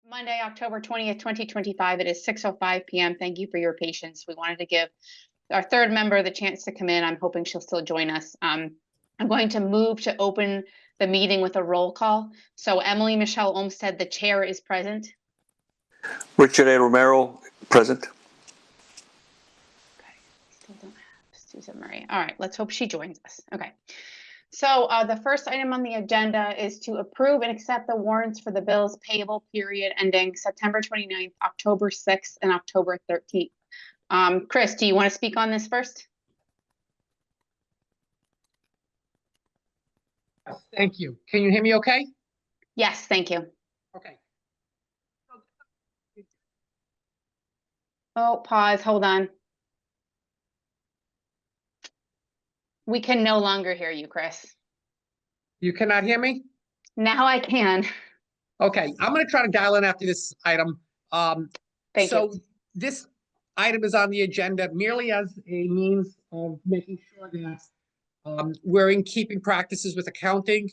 Monday, October 20th, 2025. It is 6:05 p.m. Thank you for your patience. We wanted to give our third member the chance to come in. I'm hoping she'll still join us. I'm going to move to open the meeting with a roll call. So Emily Michelle Olmstead, the chair, is present. Richard A. Romero, present. Okay, still don't have Susan Murray. All right, let's hope she joins us. Okay. So the first item on the agenda is to approve and accept the warrants for the bills payable period ending September 29th, October 6th, and October 13th. Chris, do you want to speak on this first? Thank you. Can you hear me okay? Yes, thank you. Okay. Oh, pause, hold on. We can no longer hear you, Chris. You cannot hear me? Now I can. Okay, I'm going to try to dial in after this item. Thank you. This item is on the agenda merely as a means of making sure that we're in keeping practices with accounting.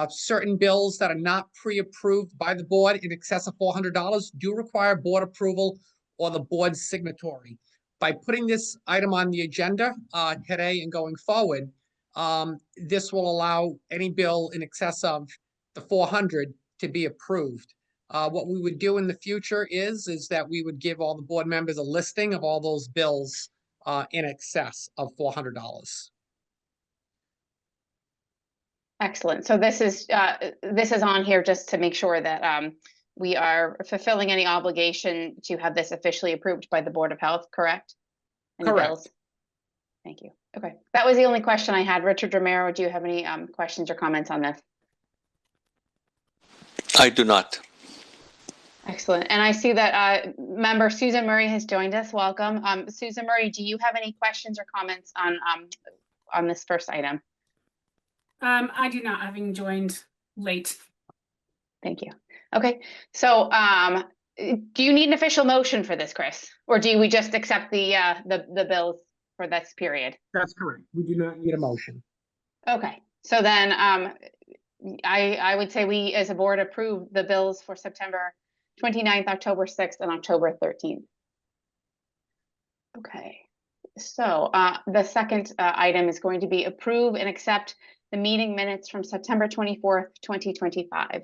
Certain bills that are not pre-approved by the board in excess of $400 do require board approval or the board's signatory. By putting this item on the agenda today and going forward, this will allow any bill in excess of the 400 to be approved. What we would do in the future is that we would give all the board members a listing of all those bills in excess of $400. Excellent. So this is on here just to make sure that we are fulfilling any obligation to have this officially approved by the Board of Health, correct? Any Correct. bills? Thank you. Okay, that was the only question I had. Richard Romero, do you have any questions or comments on this? I do not. Excellent. And I see that member Susan Murray has joined us. Welcome. Susan Murray, do you have any questions or comments on this first item? I do not, having joined late. Thank you. Okay, so do you need an official motion for this, Chris? Or do we just accept the bills for this period? That's correct. We do not need a motion. Okay, so then I would say we as a board approve the bills for September 29th, October 6th, and October 13th. Okay, so the second item is going to be approve and accept the meeting minutes from September 24th, 2025.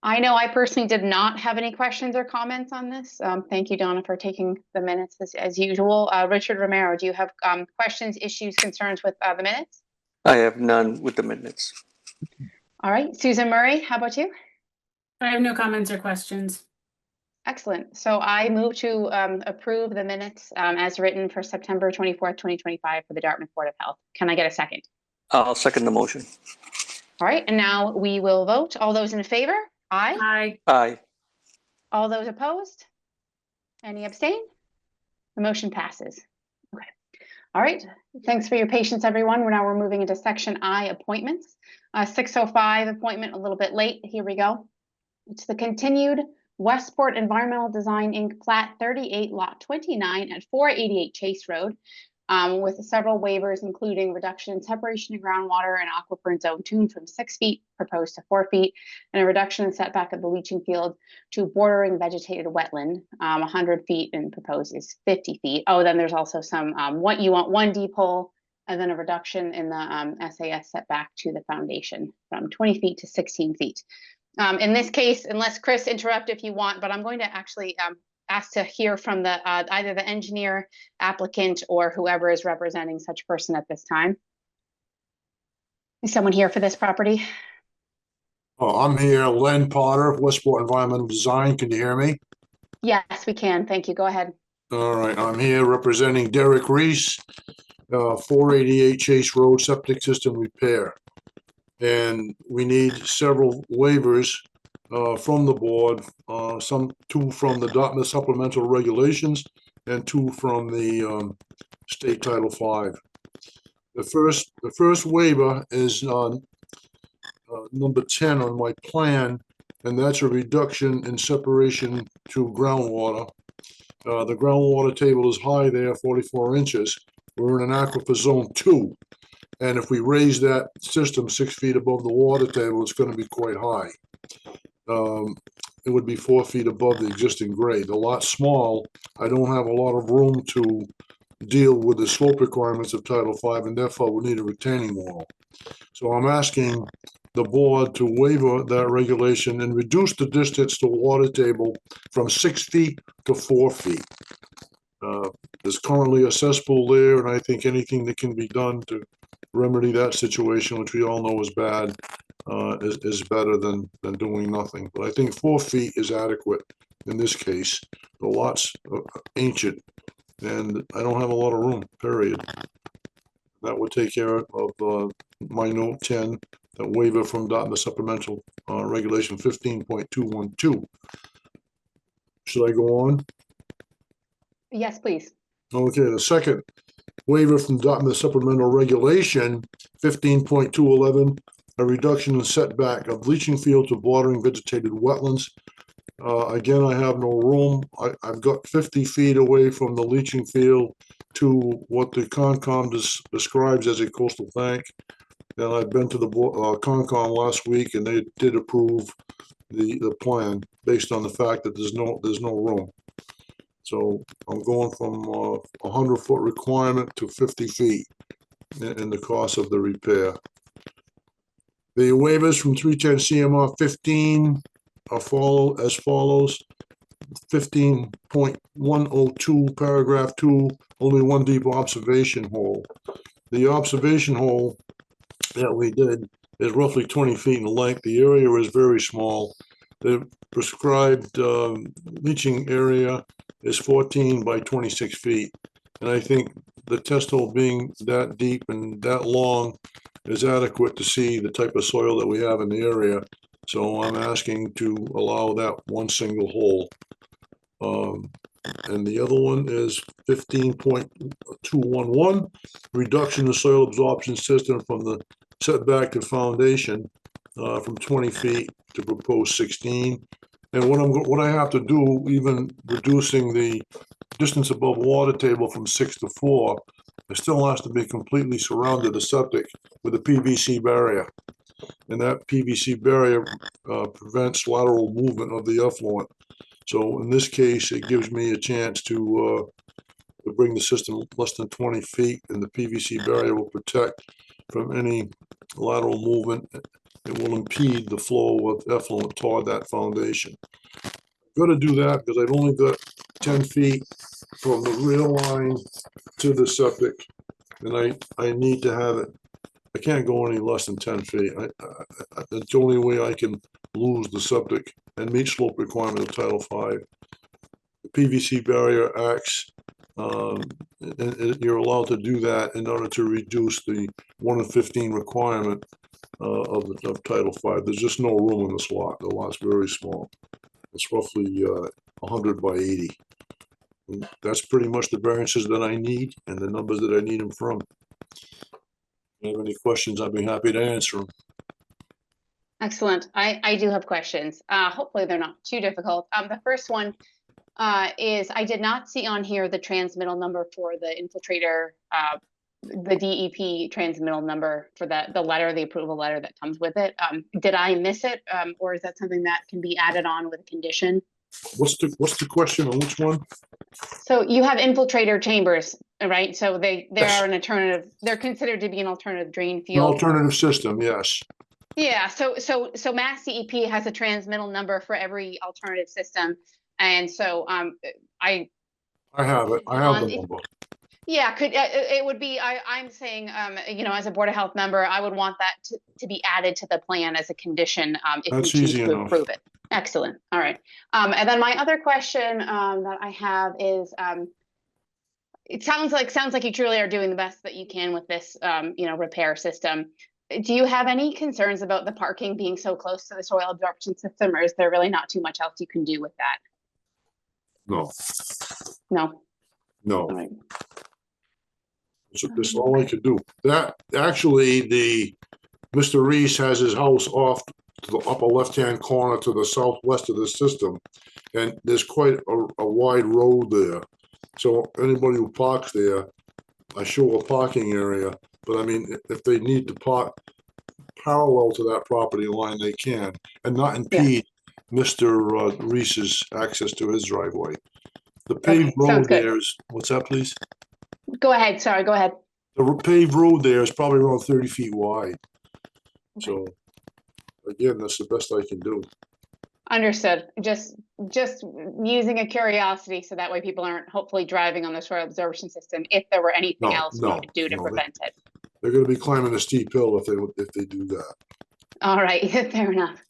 I know I personally did not have any questions or comments on this. Thank you, Donna, for taking the minutes as usual. Richard Romero, do you have questions, issues, concerns with the minutes? I have none with the minutes. All right, Susan Murray, how about you? I have no comments or questions. Excellent. So I move to approve the minutes as written for September 24th, 2025 for the Dartmouth Board of Health. Can I get a second? I'll second the motion. All right, and now we will vote. All those in favor? Aye. Aye. Aye. All those opposed? Any abstain? The motion passes. Okay. All right. Thanks for your patience, everyone. We're moving into section I, appointments. 605 appointment, a little bit late. Here we go. It's the continued Westport Environmental Design Inc. Plat 38, Lot 29 at 488 Chase Road, with several waivers, including reduction in separation of groundwater and aquifer zone 2 from 6 feet proposed to 4 feet, and a reduction in setback of the leaching field to bordering vegetated wetland, 100 feet, and proposed is 50 feet. Oh, then there's also some what you want 1 deep hole, and then a reduction in the SAS setback to the foundation from 20 feet to 16 feet. In this case, unless Chris interrupt if you want, but I'm going to actually ask to hear from the either the engineer, applicant, or whoever is representing such person at this time. Is someone here for this property? Oh, I'm here, Len Potter, Westport Environmental Design. Can you hear me? Yes, we can. Thank you. Go ahead. All right, I'm here representing Derek Reese, 488 Chase Road septic system repair. And we need several waivers from the board, two from the Dartmouth supplemental regulations and 2 from the state Title V. The first waiver is on number 10 on my plan, and that's a reduction in separation to groundwater. The groundwater table is high there, 44 inches. We're in an aquifer zone 2. And if we raise that system 6 feet above the water table, it's going to be quite high. it would be 4 feet above the existing grade. The lot's small. I don't have a lot of room to deal with the slope requirements of Title V, and therefore we need a retaining wall. So I'm asking the board to waiver that regulation and reduce the distance to water table from 6 feet to 4 feet. There's currently a cesspool there, and I think anything that can be done to remedy that situation, which we all know is bad, is better than doing nothing. But I think 4 feet is adequate in this case. The lot's ancient, and I don't have a lot of room, period. That would take care of my note 10, that waiver from the supplemental regulation 15.212. Should I go on? Yes, please. Okay, the second waiver from Dartmouth supplemental regulation 15.211, a reduction in setback of leaching field to bordering vegetated wetlands. Again, I have no room. I've got 50 feet away from the leaching field to what the Concom describes as a coastal bank. And I've been to the Concom last week, and they did approve the plan based on the fact that there's no room. So I'm going from a 100-foot requirement to 50 feet in the cost of the repair. The waivers from 310 CMR 15 are as follows. 15.102 paragraph 2, only one deep observation hole. The observation hole that we did is roughly 20 feet in length. The area is very small. The prescribed leaching area is 14 by 26 feet. And I think the test hole being that deep and that long is adequate to see the type of soil that we have in the area. So I'm asking to allow that one single hole. And the other one is 15.211, reduction of soil absorption system from the setback to foundation from 20 feet to proposed 16. And what I have to do, even reducing the distance above water table from 6 to 4, it still has to be completely surrounded the septic with a PVC barrier. And that PVC barrier prevents lateral movement of the effluent. So in this case, it gives me a chance to bring the system less than 20 feet, and the PVC barrier will protect from any lateral movement. It will impede the flow of effluent toward that foundation. I've got to do that because I've only got 10 feet from the rear line to the septic, and I need to have it. I can't go any less than 10 feet. That's the only way I can lose the septic and meet slope requirement of Title V. The PVC barrier acts, and you're allowed to do that in order to reduce the 1 in 15 requirement of Title V. There's just no room in this lot. The lot's very small. It's roughly 100 by 80. And that's pretty much the variances that I need and the numbers that I need them from. If you have any questions, I'd be happy to answer them. Excellent. I do have questions. Hopefully they're not too difficult. The first one is I did not see on here the transmittal number for the infiltrator, the DEP transmittal number for the letter, the approval letter that comes with it. Did I miss it, or is that something that can be added on with a condition? What's the question on which one? So you have infiltrator chambers, right? So they Yes. are an alternative. They're considered to be an alternative drain An field. alternative system, yes. Yeah. So Mass DEP has a transmittal number for every alternative system, and so I have it. I have the if- number. Yeah, it would be, I'm saying, as a Board of Health member, I would want that to be added to the plan as a condition, if we That's choose easy to enough. approve it. Excellent. All right. And then my other question, that I have is, it sounds like you truly are doing the best that you can with this, repair system. Do you have any concerns about the parking being so close to the soil absorption system, or is there really not too much else you can do with that? No, No. no. All right. That's all I could do. That, actually, Mr. Reese has his house off to the upper left-hand corner to the southwest of the system. And there's quite a wide road there. So anybody who parks there, I show a parking area. But I mean, if they need to park parallel to that property line, they can, and not impede Mr. Reese's access to his driveway. The paved Okay, sounds road good. there is, what's that, please? Go ahead, sorry, go ahead. The paved road there is probably around 30 feet wide. So, again, that's the best I can do. Understood. Just using a curiosity, so that way people aren't hopefully driving on the soil absorption system if there were anything No, else we no, could do to no, prevent it. They're gonna be climbing a steep hill if they do that. All right, fair enough.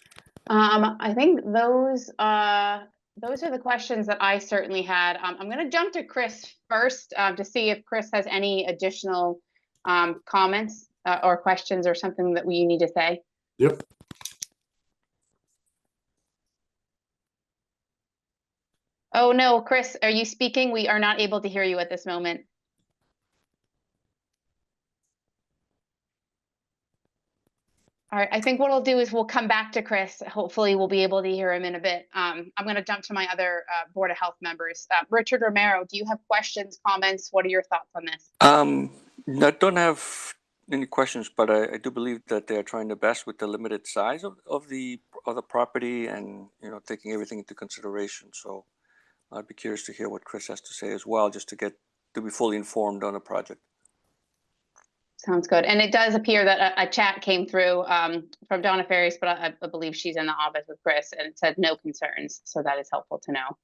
I think those are the questions that I certainly had. I'm going to jump to Chris first to see if Chris has any additional comments or questions or something that we need to say. Yep. Oh no, Chris, are you speaking? We are not able to hear you at this moment. All right, I think what I'll do is we'll come back to Chris. Hopefully we'll be able to hear him in a bit. I'm going to jump to my other Board of Health members. Richard Romero, do you have questions, comments? What are your thoughts on this? I don't have any questions, but I do believe that they're trying their best with the limited size of the property and, you know, taking everything into consideration. So I'd be curious to hear what Chris has to say as well, just to be fully informed on the project. Sounds good. And it does appear that a chat came through from Donna Ferris, but I believe she's in the office with Chris, and it said no concerns. So that is helpful to know.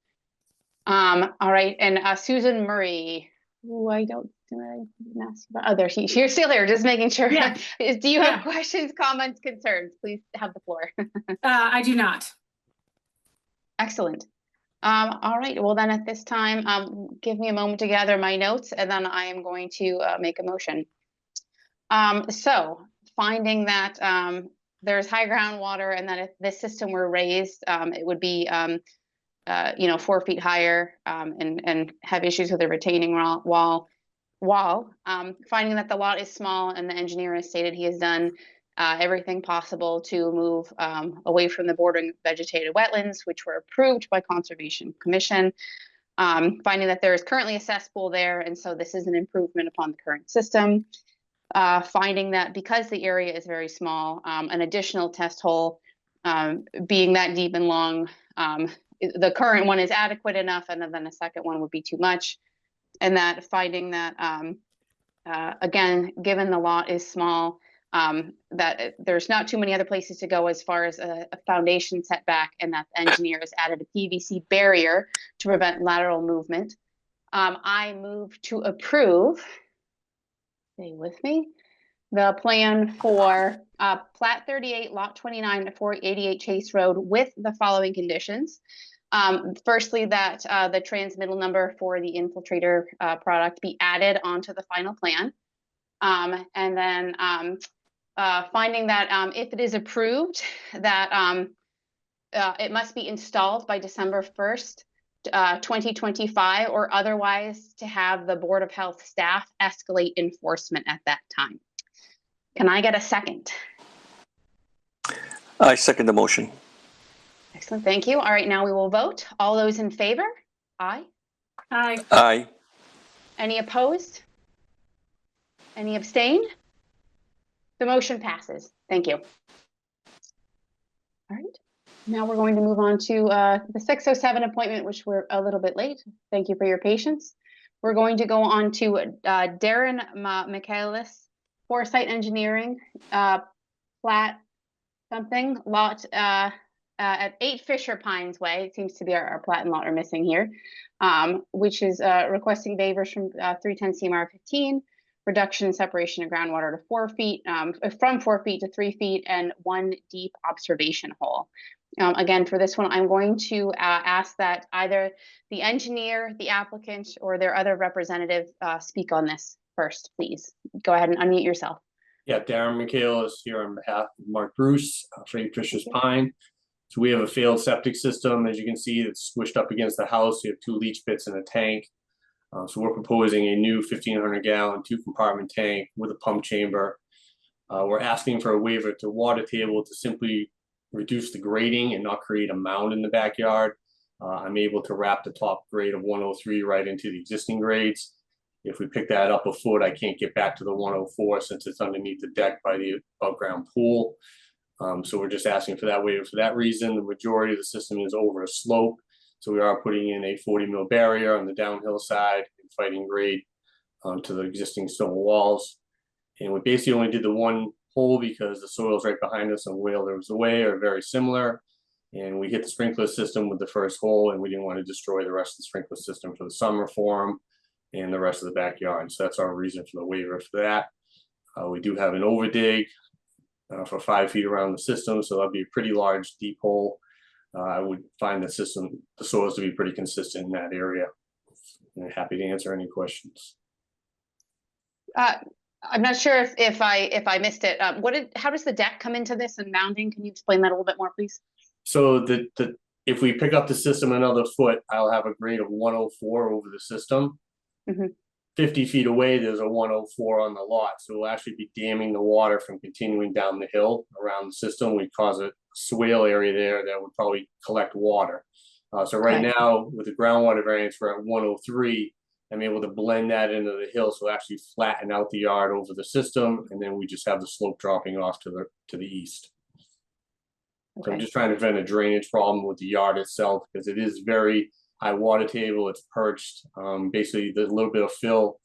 All right. And Susan Murray, who I didn't ask you about. Oh, you're still here, just making sure. Yeah. Do you have Yeah. questions, comments, concerns? Please have the floor. I do not. Excellent. All right. Well, then at this time, give me a moment to gather my notes, and then I am going to make a motion. So finding that there's high groundwater and that if this system were raised, it would be, 4 feet higher and have issues with the retaining wall. Finding that the lot is small and the engineer has stated he has done everything possible to move away from the bordering vegetated wetlands, which were approved by Conservation Commission. Finding that there is currently a cesspool there, and so this is an improvement upon the current system. Finding that because the area is very small, an additional test hole being that deep and long, the current one is adequate enough, and then a second one would be too much. And that finding that, again, given the lot is small, that there's not too many other places to go as far as a foundation setback, and that the engineer has added a PVC barrier to prevent lateral movement. I move to approve, stay with me, the plan for Plat 38, Lot 29 to 488 Chase Road with the following conditions. Firstly, that the transmittal number for the infiltrator product be added onto the final plan. And then finding that if it is approved, that it must be installed by December 1st, 2025, or otherwise to have the Board of Health staff escalate enforcement at that time. Can I get a second? I second the motion. Excellent, thank you. All right, now we will vote. All those in favor? Aye. Aye. Aye. Any opposed? Any abstain? The motion passes. Thank you. All right, now we're going to move on to the 607 appointment, which we're a little bit late. Thank you for your patience. We're going to go on to Darren Michaelis, Foresight Engineering, plat something, lot at 8 Fisher Pines Way. It seems to be our plat and lot are missing here, which is requesting waivers from 310 CMR 15, reduction in separation of groundwater to 4 feet, from 4 feet to 3 feet, and 1 deep observation hole. Again, for this one, I'm going to ask that either the engineer, the applicant, or their other representative speak on this first, please. Go ahead and unmute yourself. Yeah, Darren Michaelis here on behalf of Mark Bruce for 8 Fisher's Pine. So we have a failed septic system. As you can see, it's squished up against the house. We have 2 leach pits and a tank. So we're proposing a new 1,500 gallon 2-compartment tank with a pump chamber. We're asking for a waiver to water table to simply reduce the grading and not create a mound in the backyard. I'm able to wrap the top grade of 103 right into the existing grades. If we pick that up a foot, I can't get back to the 104 since it's underneath the deck by the above ground pool. So we're just asking for that waiver for that reason. The majority of the system is over a slope. So we are putting in a 40 mil barrier on the downhill side and fighting grade to the existing stone walls. And we basically only did the one hole because the soils right behind us and Whalers Away are very similar. And we hit the sprinkler system with the first hole, and we didn't want to destroy the rest of the sprinkler system for the summer for them and the rest of the backyard. So that's our reason for the waiver for that. We do have an overdig for 5 feet around the system, so that'd be a pretty large deep hole. I would find the soils to be pretty consistent in that area. And happy to answer any questions. I'm not sure if I missed it. How does the deck come into this and mounding? Can you explain that a little bit more, please? So if we pick up the system another foot, I'll have a grade of 104 over the system. Mhm. 50 feet away, there's a 104 on the lot. So we'll actually be damming the water from continuing down the hill around the system. We cause a swale area there that would probably collect water. So right Okay. now, with the groundwater variance, we're at 103. I'm able to blend that into the hill, so actually flatten out the yard over the system, and then we just have the slope dropping off to the east. So I'm Okay. just trying to prevent a drainage problem with the yard itself, because it is very high water table, it's perched. Basically, the little bit of fill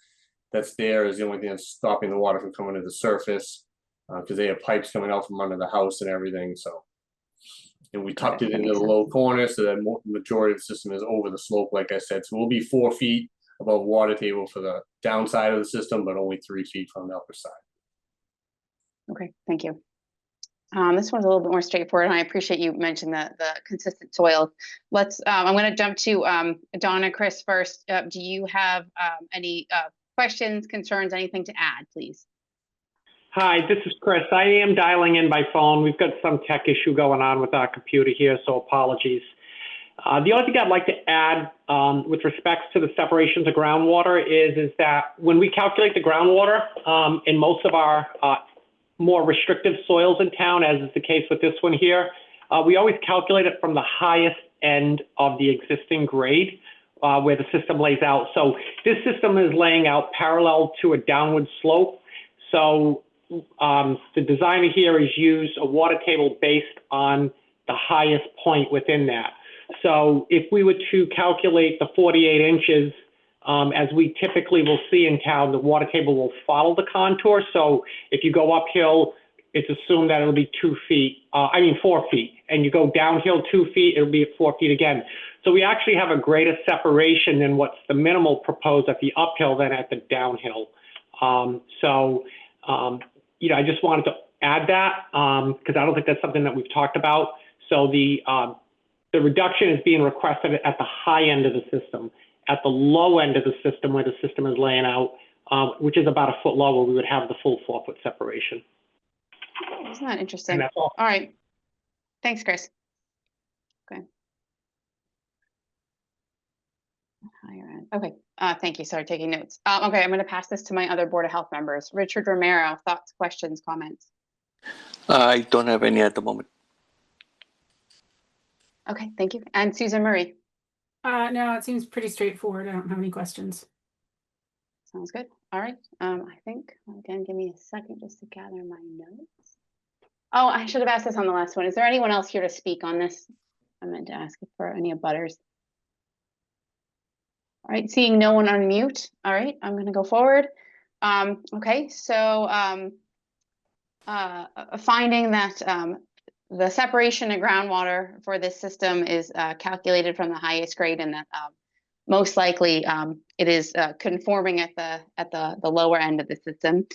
that's there is the only thing that's stopping the water from coming to the surface, because they have pipes coming out from under the house and everything, so. And we tucked Okay, it that into makes the low corner, so that majority of the system is over the slope, like I said. So we'll be 4 feet above water table for the downside of the system, but only 3 feet from the upper side. Okay, thank you. This one's a little bit more straightforward, and I appreciate you mentioned the consistent soil. I'm going to jump to Donna, Chris first. Do you have any questions, concerns, anything to add, please? Hi, this is Chris. I am dialing in by phone. We've got some tech issue going on with our computer here, so apologies. The only thing I'd like to add with respects to the separations of groundwater is that when we calculate the groundwater in most of our more restrictive soils in town, as is the case with this one here, we always calculate it from the highest end of the existing grade where the system lays out. So this system is laying out parallel to a downward slope. So the designer here has used a water table based on the highest point within that. So if we were to calculate the 48 inches, as we typically will see in town, the water table will follow the contour. So if you go uphill, it's assumed that it'll be 4 feet. And you go downhill 2 feet, it'll be at 4 feet again. So we actually have a greater separation than what's the minimal proposed at the uphill than at the downhill. I just wanted to add that because I don't think that's something that we've talked about. So the reduction is being requested at the high end of the system. At the low end of the system, where the system is laying out, which is about a foot lower, we would have the full 4 foot separation. Isn't that interesting? And that's all. All right. Thanks, Chris. Okay. Higher end. Okay. Thank you. Sorry, taking notes. Okay, I'm going to pass this to my other Board of Health members. Richard Romero, thoughts, questions, comments? I don't have any at the moment. Okay, thank you. And Susan Murray. No, it seems pretty straightforward. I don't have any questions. Sounds good. All right. I think, again, give me a second just to gather my notes. Oh, I should have asked this on the last one. Is there anyone else here to speak on this? I meant to ask for any abutters. All right, seeing no one unmute. All right, I'm going to go forward. Okay, so finding that the separation of groundwater for this system is calculated from the highest grade, and that most likely it is conforming at the lower end of the system.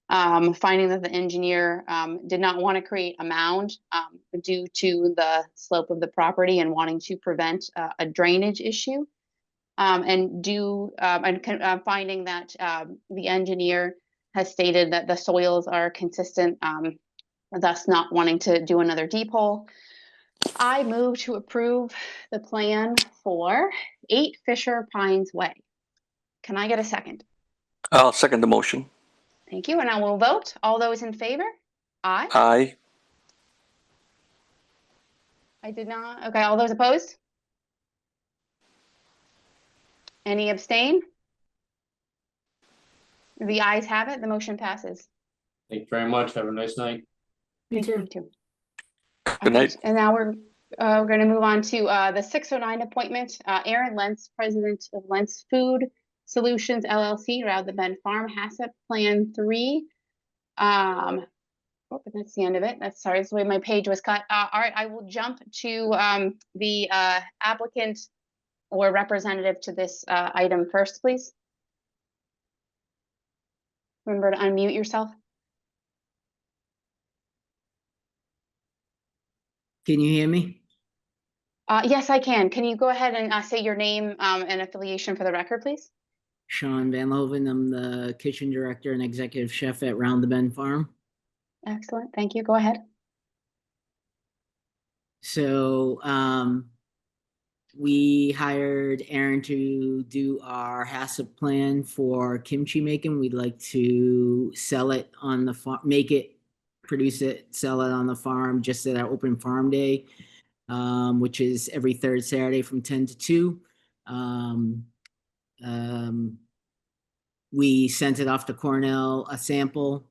Finding that the engineer did not want to create a mound due to the slope of the property and wanting to prevent a drainage issue. Finding that the engineer has stated that the soils are consistent, thus not wanting to do another deep hole. I move to approve the plan for 8 Fisher Pines Way. Can I get a second? I'll second the motion. Thank you, and I will vote. All those in favor? Aye. Aye. I did not. Okay, all those opposed? Any abstain? The ayes have it. The motion passes. Thank you very much. Have a nice night. Me Thank you, too. you too. Good night. And now we're going to move on to the 609 appointment. Aaron Lentz, President of Lentz Food Solutions LLC, Round the Bend Farm, HACCP Plan 3. Oh, but that's the end of it. Sorry, that's the way my page was cut. All right, I will jump to the applicant or representative to this item first, please. Remember to unmute yourself. Can you hear me? Yes, I can. Can you go ahead and say your name and affiliation for the record, please? Sean Van Loven. I'm the kitchen director and executive chef at Round the Bend Farm. Excellent. Thank you. Go ahead. So we hired Aaron to do our HACCP plan for kimchi making. We'd like to sell it on the farm, make it, produce it, sell it on the farm just at our open farm day, which is every third Saturday from 10 to 2. We sent it off to Cornell, a sample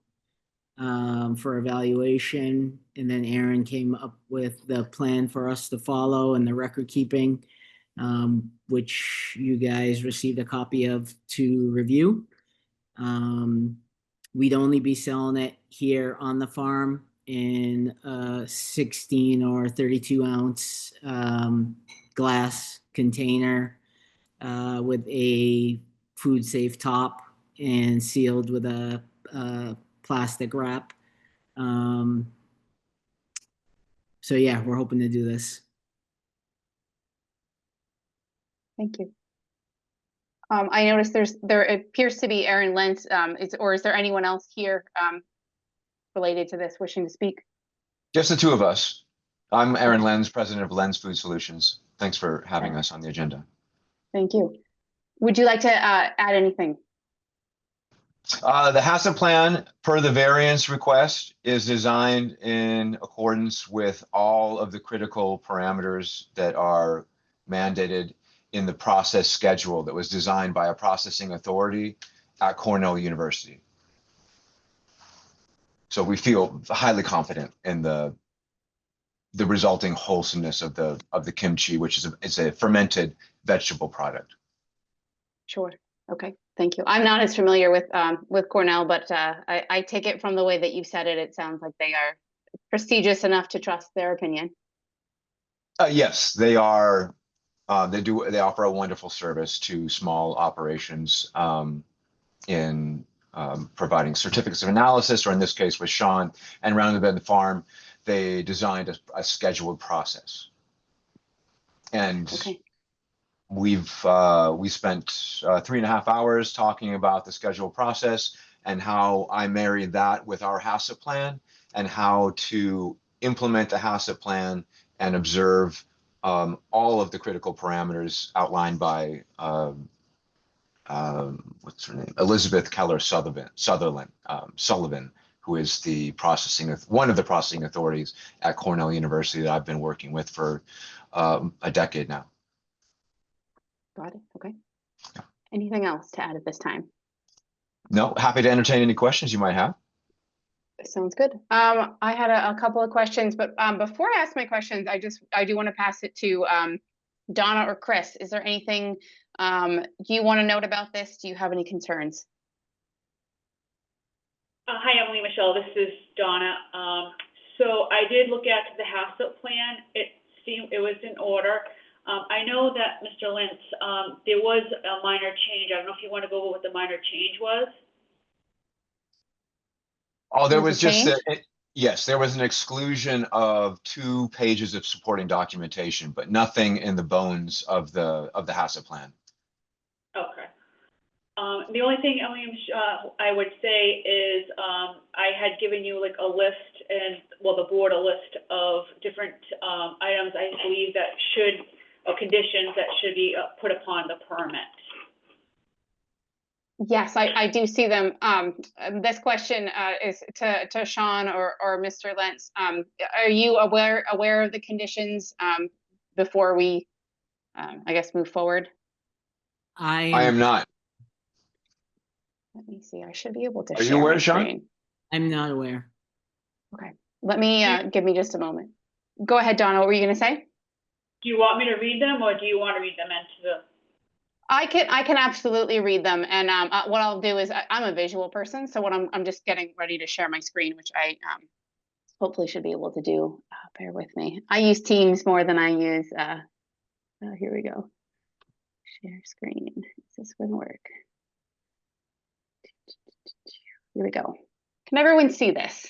for evaluation, and then Aaron came up with the plan for us to follow and the record keeping, which you guys received a copy of to review. We'd only be selling it here on the farm in a 16 or 32 ounce glass container with a food safe top and sealed with a plastic wrap. So yeah, we're hoping to do this. Thank you. I noticed there appears to be Aaron Lentz. Is there anyone else here related to this wishing to speak? Just the two of us. I'm Aaron Lenz, president of Lentz Food Solutions. Thanks for having us on the agenda. Thank you. Would you like to add anything? The HACCP plan, per the variance request, is designed in accordance with all of the critical parameters that are mandated in the process schedule that was designed by a processing authority at Cornell University. So we feel highly confident in the resulting wholesomeness of the kimchi, which is a fermented vegetable product. Sure. Okay. Thank you. I'm not as familiar with Cornell, but I take it from the way that you said it. It sounds like they are prestigious enough to trust their opinion. Yes, they are. They offer a wonderful service to small operations in providing certificates of analysis, or in this case with Sean and Round the Bend Farm, they designed a scheduled process. And okay. we spent 3.5 hours talking about the scheduled process and how I married that with our HACCP plan and how to implement the HACCP plan and observe all of the critical parameters outlined by what's her name? Elizabeth Keller Sullivan, who is one of the processing authorities at Cornell University that I've been working with for a decade now. Got it. Okay. Anything else to add at this time? No, happy to entertain any questions you might have. Sounds good. I had a couple of questions, but before I ask my questions, I do want to pass it to Donna or Chris. Is there anything you want to note about this? Do you have any concerns? Hi, Emily Michelle. This is Donna. So I did look at the HACCP plan. It seemed it was in order. I know that Mr. Lentz, there was a minor change. I don't know if you want to go over what the minor change was. Oh, there was just yes, there was an exclusion of 2 pages of supporting documentation, but nothing in the bones of the HACCP plan. Okay. The only thing, Emily, I would say is I had given you like a list and, well, the board a list of different items I believe that should, or conditions that should be put upon the permit. Yes, I do see them. This question is to Sean or Mr. Lentz. Are you aware of the conditions before we, I guess, move forward? I am not. Let me see. I should be able to. Are you aware, Sean? I'm not aware. Okay. Let me give me just a moment. Go ahead, Donna, what were you gonna say? Do you want me to read them, or do you want to read them into the? I can absolutely read them, and what I'll do is I'm a visual person, so what I'm just getting ready to share my screen, which I hopefully should be able to do. Bear with me. I use Teams more than I use. Here we go. Share screen. Is this going to work? Here we go. Can everyone see this?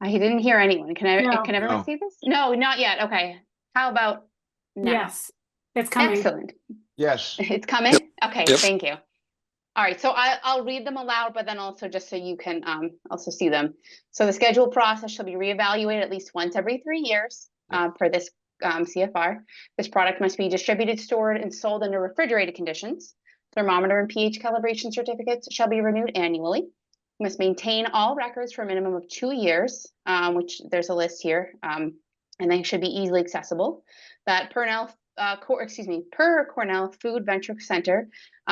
I didn't hear anyone. No. Can everyone No. see this? No, not yet. Okay. How about now? Yes, it's coming. Excellent. Yes. It's coming? Okay, Yep. thank you. All right, so I'll read them aloud, but then also just so you can also see them. So the scheduled process shall be reevaluated at least once every 3 years per this CFR. This product must be distributed, stored, and sold under refrigerated conditions. Thermometer and pH calibration certificates shall be renewed annually. Must maintain all records for a minimum of 2 years, which there's a list here, and they should be easily accessible. That per Cornell Food Venture Center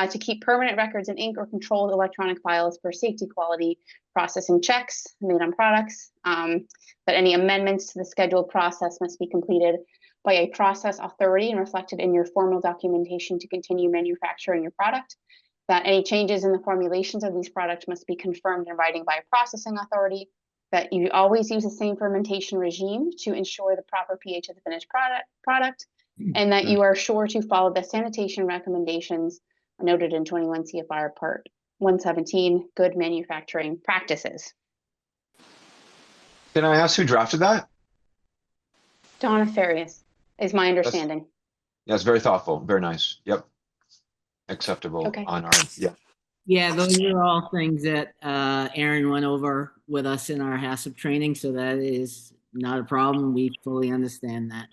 to keep permanent records in ink or controlled electronic files for safety, quality, processing checks made on products. That any amendments to the scheduled process must be completed by a process authority and reflected in your formal documentation to continue manufacturing your product. That any changes in the formulations of these products must be confirmed in writing by a processing authority. That you always use the same fermentation regime to ensure the proper pH of the finished product, and that you are sure to follow the sanitation recommendations noted in 21 CFR Part 117, Good Manufacturing Practices. Can I ask who drafted that? Donna Farias is my understanding. Yeah, it's very thoughtful, very nice. Yep. Acceptable Okay. on our, yeah. Yeah, those are all things that Aaron went over with us in our HACCP training, so that is not a problem. We fully understand that.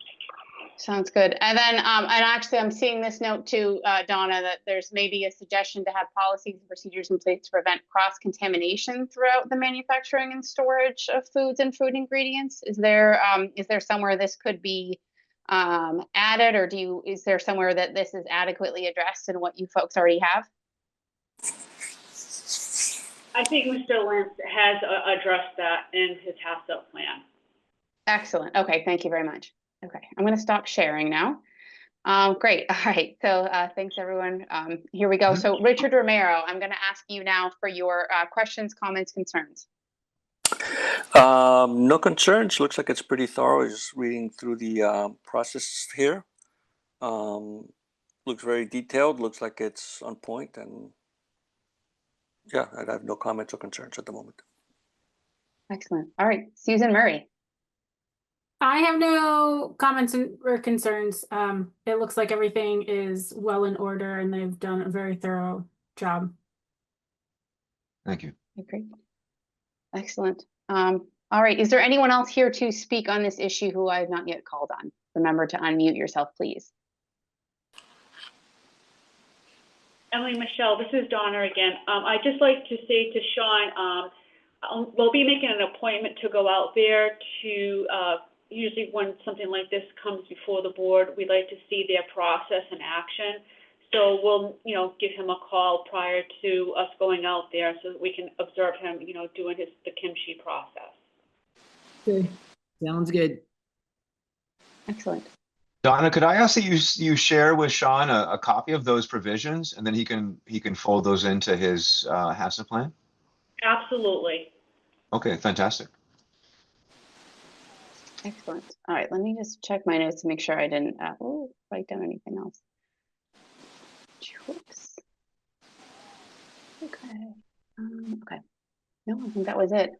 Sounds good. And then, and actually I'm seeing this note too, Donna, that there's maybe a suggestion to have policies and procedures in place to prevent cross-contamination throughout the manufacturing and storage of foods and food ingredients. Is there somewhere this could be added, or is there somewhere that this is adequately addressed in what you folks already have? I think Mr. Lance has addressed that in his HACCP plan. Excellent. Okay, thank you very much. Okay, I'm going to stop sharing now. Great. All right. So thanks, everyone. Here we go. So Richard Romero, I'm going to ask you now for your questions, comments, concerns. No concerns. Looks like it's pretty thorough. Just reading through the process here. Looks very detailed. Looks like it's on point, and yeah, I have no comments or concerns at the moment. Excellent. All right, Susan Murray. I have no comments or concerns. It looks like everything is well in order and they've done a very thorough job. Thank you. Great. Excellent. All right. Is there anyone else here to speak on this issue who I have not yet called on? Remember to unmute yourself, please. Emily, Michelle, this is Donna again. I'd just like to say to Sean, we'll be making an appointment to go out there to, usually when something like this comes before the board, we'd like to see their process in action. So we'll, give him a call prior to us going out there so that we can observe him, doing the kimchi process. Good. Sounds good. Excellent. Donna, could I ask that you share with Sean a copy of those provisions, and then he can fold those into his HACCP plan? Absolutely. Okay, fantastic. Excellent. All right, let me just check my notes to make sure I didn't write down anything else. Whoops. Okay. Okay. No, I think that was it.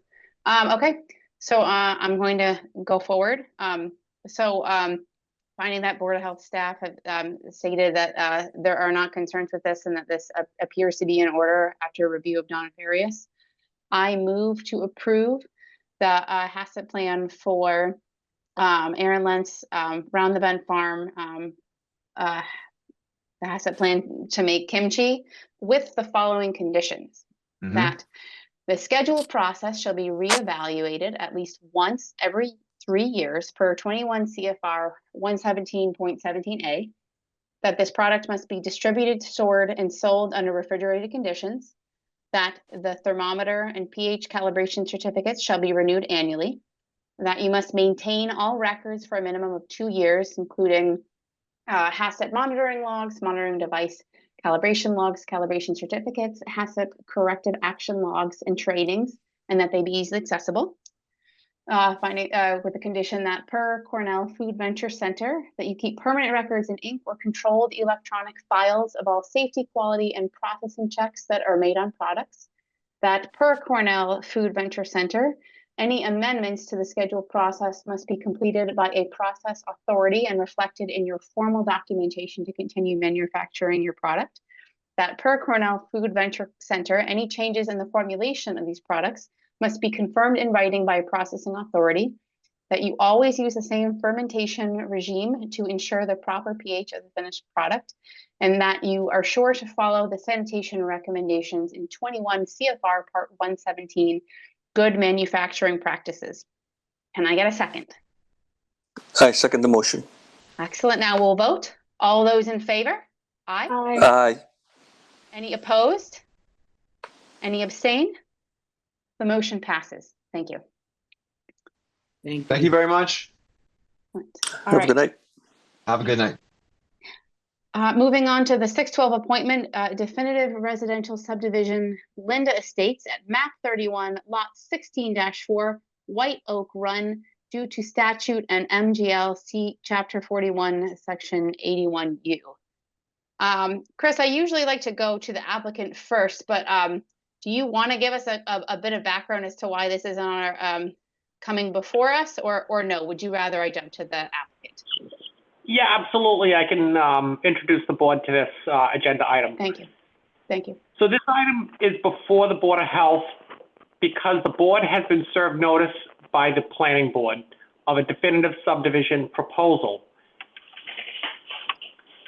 Okay. So I'm going to go forward. Finding that Board of Health staff have stated that there are not concerns with this and that this appears to be in order after review of Donna Farias, I move to approve the HACCP plan for Aaron Lentz, Round the Bend Farm, the HACCP plan to make kimchi with the following conditions. Mhm. That the scheduled process shall be reevaluated at least once every 3 years per 21 CFR 117.17a, that this product must be distributed, stored, and sold under refrigerated conditions, that the thermometer and pH calibration certificates shall be renewed annually, that you must maintain all records for a minimum of 2 years, including HACCP monitoring logs, monitoring device calibration logs, calibration certificates, HACCP corrective action logs, and trainings, and that they be easily accessible. With the condition that per Cornell Food Venture Center, that you keep permanent records in ink or controlled electronic files of all safety, quality, and processing checks that are made on products. That per Cornell Food Venture Center, any amendments to the scheduled process must be completed by a process authority and reflected in your formal documentation to continue manufacturing your product. That per Cornell Food Venture Center, any changes in the formulation of these products must be confirmed in writing by a processing authority. That you always use the same fermentation regime to ensure the proper pH of the finished product, and that you are sure to follow the sanitation recommendations in 21 CFR Part 117, Good Manufacturing Practices. Can I get a second? I second the motion. Excellent. Now we'll vote. All those in favor? Aye. Aye. Any opposed? Any abstain? The motion passes. Thank you. Thank you very much. All Have a right. good night. Have a good night. Moving on to the 612 appointment, definitive residential subdivision, Linda Estates at map 31, lot 16-4, White Oak Run, due to statute and MGLC chapter 41, section 81U. Chris, I usually like to go to the applicant first, but do you want to give us a bit of background as to why this is on our coming before us, or no? Would you rather I jump to the applicant? Yeah, absolutely. I can introduce the board to this agenda item. Thank you. Thank you. So this item is before the Board of Health because the board has been served notice by the planning board of a definitive subdivision proposal.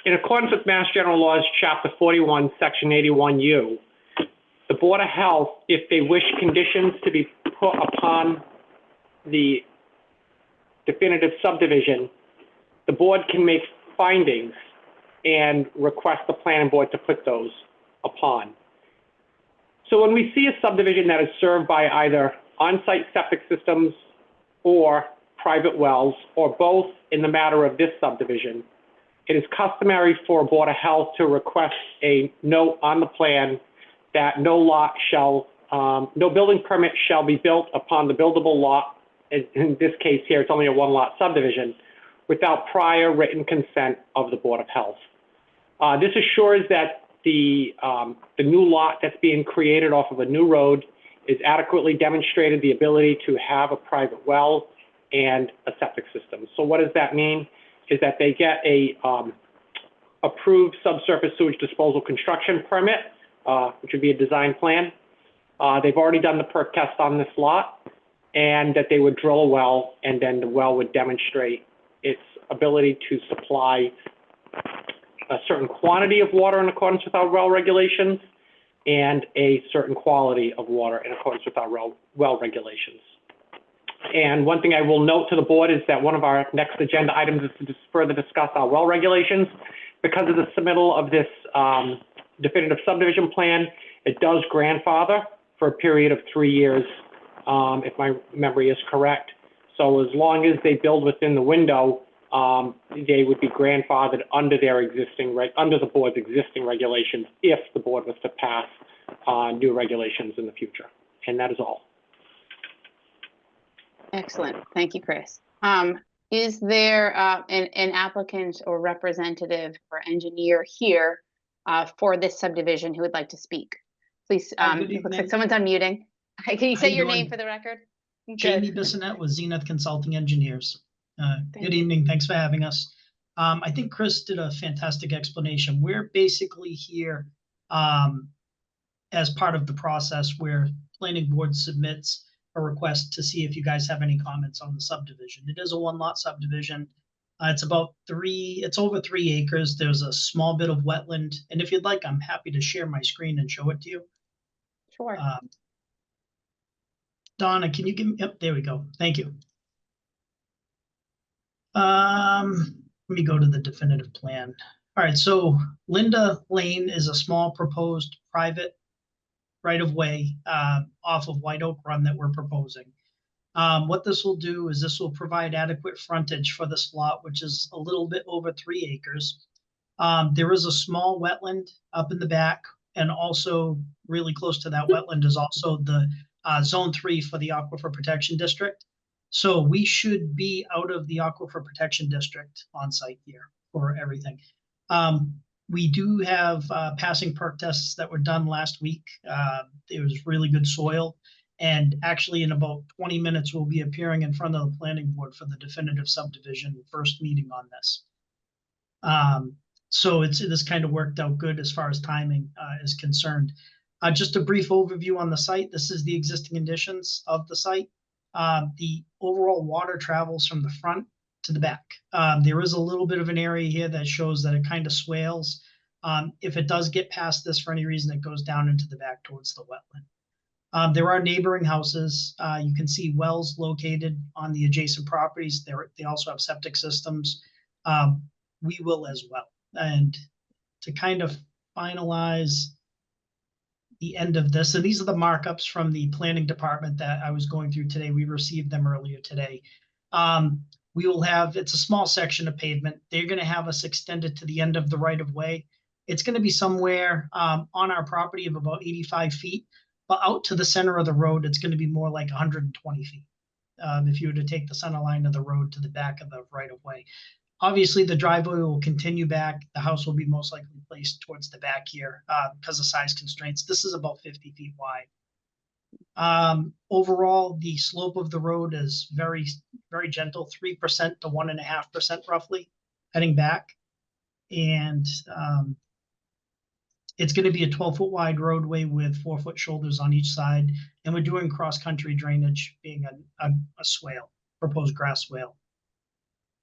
In accordance with Mass General Laws, Chapter 41, Section 81U, the Board of Health, if they wish conditions to be put upon the definitive subdivision, the board can make findings and request the planning board to put those upon. So when we see a subdivision that is served by either on-site septic systems or private wells, or both in the matter of this subdivision, it is customary for Board of Health to request a note on the plan that no building permit shall be built upon the buildable lot. In this case here, it's only a one-lot subdivision, without prior written consent of the Board of Health. This assures that the new lot that's being created off of a new road is adequately demonstrated the ability to have a private well and a septic system. So what does that mean? Is that they get a approved subsurface sewage disposal construction permit, which would be a design plan. They've already done the perk test on this lot, and that they would drill a well, and then the well would demonstrate its ability to supply a certain quantity of water in accordance with our well regulations and a certain quality of water in accordance with our well regulations. And one thing I will note to the board is that one of our next agenda items is to further discuss our well regulations. Because of the submittal of this definitive subdivision plan, it does grandfather for a period of 3 years, if my memory is correct. So as long as they build within the window, they would be grandfathered under under the board's existing regulations if the board was to pass new regulations in the future. And that is all. Excellent. Thank you, Chris. Is there an applicant or representative or engineer here for this subdivision who would like to speak? Please, Good it looks like evening. someone's unmuting. Can you How say you your doing? name for the record? Jamie Good. Bissonette with Zenith Consulting Engineers. Thank Good you. evening. Thanks for having us. I think Chris did a fantastic explanation. We're basically here as part of the process where planning board submits a request to see if you guys have any comments on the subdivision. It is a one-lot subdivision. It's over 3 acres. There's a small bit of wetland. And if you'd like, I'm happy to share my screen and show it to you. Sure. Donna, can you give me, yep, there we go. Thank you. Let me go to the definitive plan. All right, so Linda Lane is a small proposed private right-of-way off of White Oak Run that we're proposing. What this will do is this will provide adequate frontage for this lot, which is a little bit over 3 acres. There is a small wetland up in the back, and also really close to that wetland is also the Zone 3 for the Aquifer Protection District. So we should be out of the Aquifer Protection District on site here for everything. We do have passing perk tests that were done last week. It was really good soil. And actually, in about 20 minutes, we'll be appearing in front of the planning board for the definitive subdivision first meeting on this. So this kind of worked out good as far as timing is concerned. Just a brief overview on the site. This is the existing conditions of the site. The overall water travels from the front to the back. There is a little bit of an area here that shows that it kind of swales. If it does get past this for any reason, it goes down into the back towards the wetland. There are neighboring houses. You can see wells located on the adjacent properties. They also have septic systems. We will as well. And to kind of finalize the end of this, and these are the markups from the planning department that I was going through today. We received them earlier today. We will have, it's a small section of pavement. They're going to have us extended to the end of the right of way. It's going to be somewhere on our property of about 85 feet, but out to the center of the road, it's going to be more like 120 feet. If you were to take the center line of the road to the back of the right of way. Obviously, the driveway will continue back. The house will be most likely placed towards the back here because of size constraints. This is about 50 feet wide. Overall, the slope of the road is very, very gentle, 3% to 1.5% roughly, heading back. And it's going to be a 12-foot wide roadway with 4-foot shoulders on each side. And we're doing cross-country drainage, being a swale, proposed grass swale.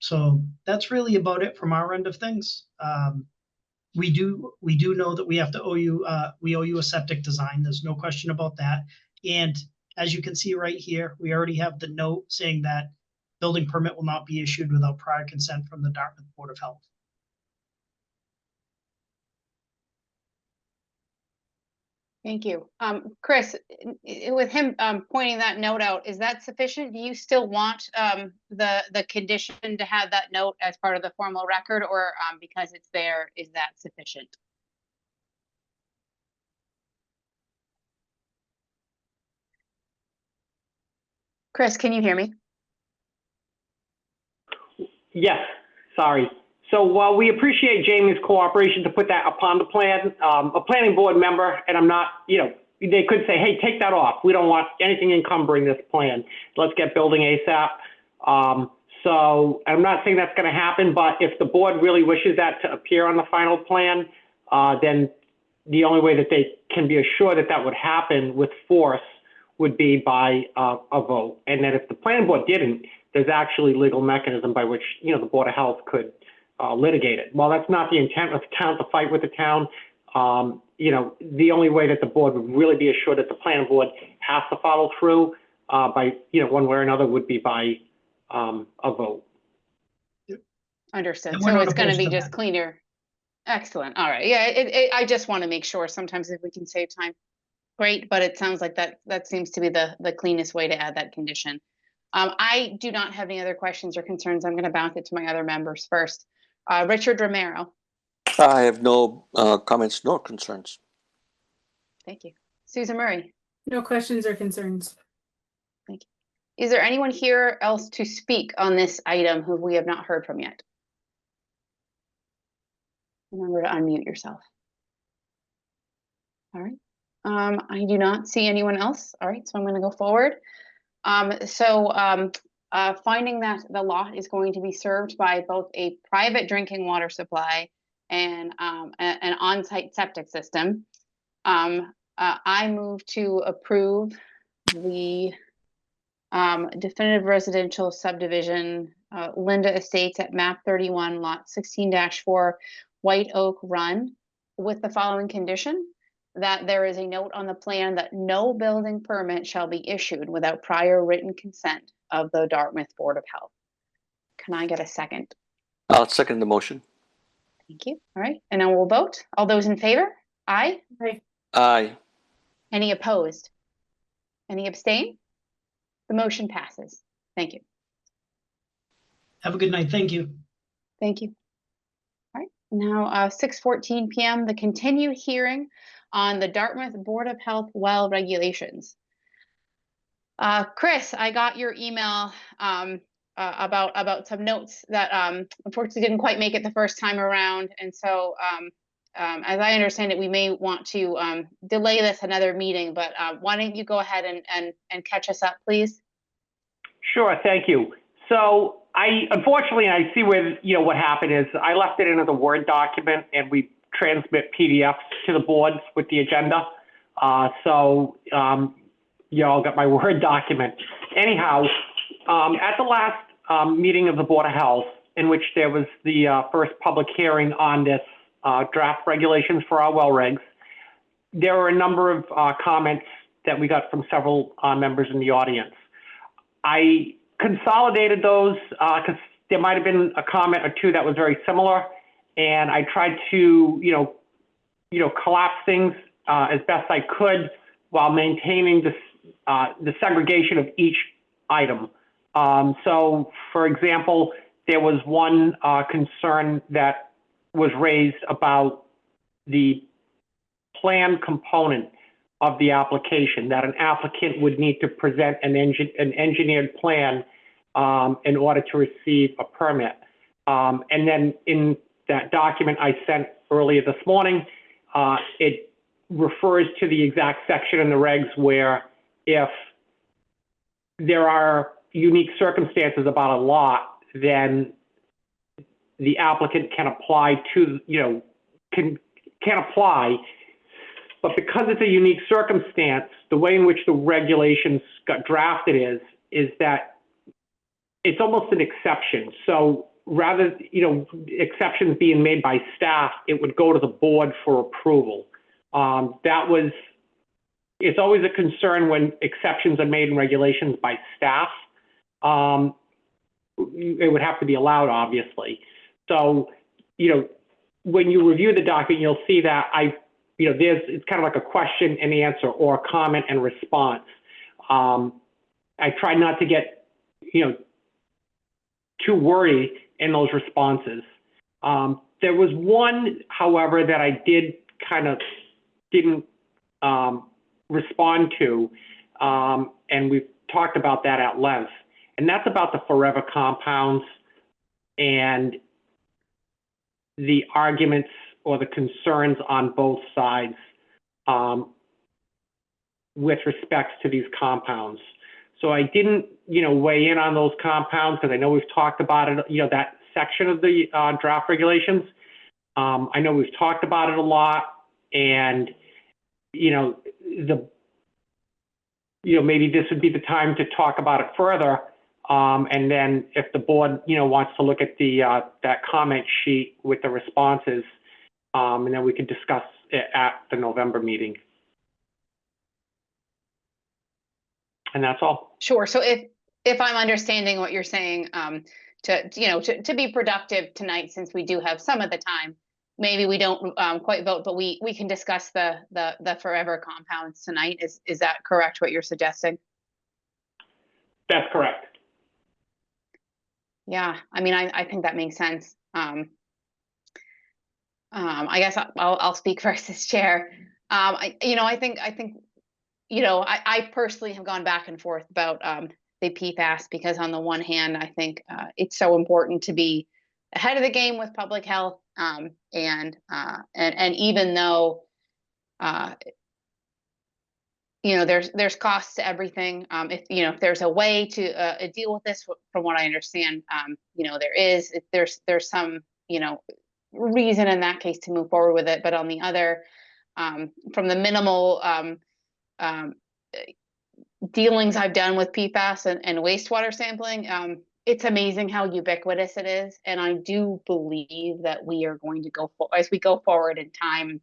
So that's really about it from our end of things. We do know that we have to owe you a septic design. There's no question about that. And as you can see right here, we already have the note saying that building permit will not be issued without prior consent from the Dartmouth Board of Health. Thank you. Chris, with him pointing that note out, is that sufficient? Do you still want the condition to have that note as part of the formal record, or because it's there, is that sufficient? Chris, can you hear me? Yes, sorry. So while we appreciate Jamie's cooperation to put that upon the plan, a planning board member, and I'm not, they could say, hey, take that off. We don't want anything encumbering this plan. Let's get building ASAP. So I'm not saying that's going to happen, but if the board really wishes that to appear on the final plan, then the only way that they can be assured that that would happen with force would be by a vote. And then if the planning board didn't, there's actually legal mechanism by which, the Board of Health could litigate it. While that's not the intent of the town to fight with the town, the only way that the board would really be assured that the planning board has to follow through by, one way or another would be by a vote. Understood. And we're So not it's going to opposed be to just that. cleaner. Excellent. All right. Yeah, I just want to make sure sometimes if we can save time, great. But it sounds like that seems to be the cleanest way to add that condition. I do not have any other questions or concerns. I'm going to bounce it to my other members first. Richard Romero. I have no comments nor concerns. Thank you. Susan Murray. No questions or concerns. Thank you. Is there anyone here else to speak on this item who we have not heard from yet? Remember to unmute yourself. All right. I do not see anyone else. All right, so I'm going to go forward. Finding that the lot is going to be served by both a private drinking water supply and an on-site septic system, I move to approve the definitive residential subdivision, Linda Estates at map 31, lot 16-4, White Oak Run, with the following condition: that there is a note on the plan that no building permit shall be issued without prior written consent of the Dartmouth Board of Health. Can I get a second? I'll second the motion. Thank you. All right, and now we'll vote. All those in favor? Aye. Right. Aye. Any opposed? Any abstain? The motion passes. Thank you. Have a good night. Thank you. Thank you. All right, now 6:14 p.m., the continued hearing on the Dartmouth Board of Health well regulations. Chris, I got your email about some notes that unfortunately didn't quite make it the first time around. And so as I understand it, we may want to delay this another meeting, but why don't you go ahead and catch us up, please? Sure, thank you. So unfortunately, I see where, what happened is I left it in as a Word document and we transmit PDFs to the board with the agenda. You all got my Word document. Anyhow, at the last meeting of the Board of Health, in which there was the first public hearing on this draft regulations for our well regs, there were a number of comments that we got from several members in the audience. I consolidated those because there might have been a comment or two that was very similar, and I tried to, collapse things as best I could while maintaining the segregation of each item. So, for example, there was one concern that was raised about the plan component of the application, that an applicant would need to present an engineered plan in order to receive a permit. And then in that document I sent earlier this morning, it refers to the exact section in the regs where if there are unique circumstances about a lot, then the applicant can apply to, can apply. But because it's a unique circumstance, the way in which the regulations got drafted is that it's almost an exception. So rather, exceptions being made by staff, it would go to the board for approval. It's always a concern when exceptions are made in regulations by staff. It would have to be allowed, obviously. So, when you review the document, you'll see that it's kind of like a question and answer or a comment and response. I try not to get, too wordy in those responses. There was one, however, that I didn't respond to, and we've talked about that at length, and that's about the forever compounds and the arguments or the concerns on both sides with respects to these compounds. So I didn't, weigh in on those compounds because I know we've talked about it, that section of the draft regulations. I know we've talked about it a lot, and, maybe this would be the time to talk about it further. And then if the board, wants to look at the that comment sheet with the responses, and then we could discuss it at the November meeting. And that's all. Sure. So if I'm understanding what you're saying, to be productive tonight, since we do have some of the time, maybe we don't quite vote, but we can discuss the forever compounds tonight. Is that correct, what you're suggesting? That's correct. Yeah, I mean, I think that makes sense. I guess I'll speak first as chair. I personally have gone back and forth about the PFAS because on the one hand, I think it's so important to be ahead of the game with public health, and even though there's costs to everything. If there's a way to deal with this, from what I understand, there's some reason in that case to move forward with it. But on the other, from the minimal dealings I've done with PFAS and wastewater sampling, it's amazing how ubiquitous it is. And I do believe that we are going to as we go forward in time,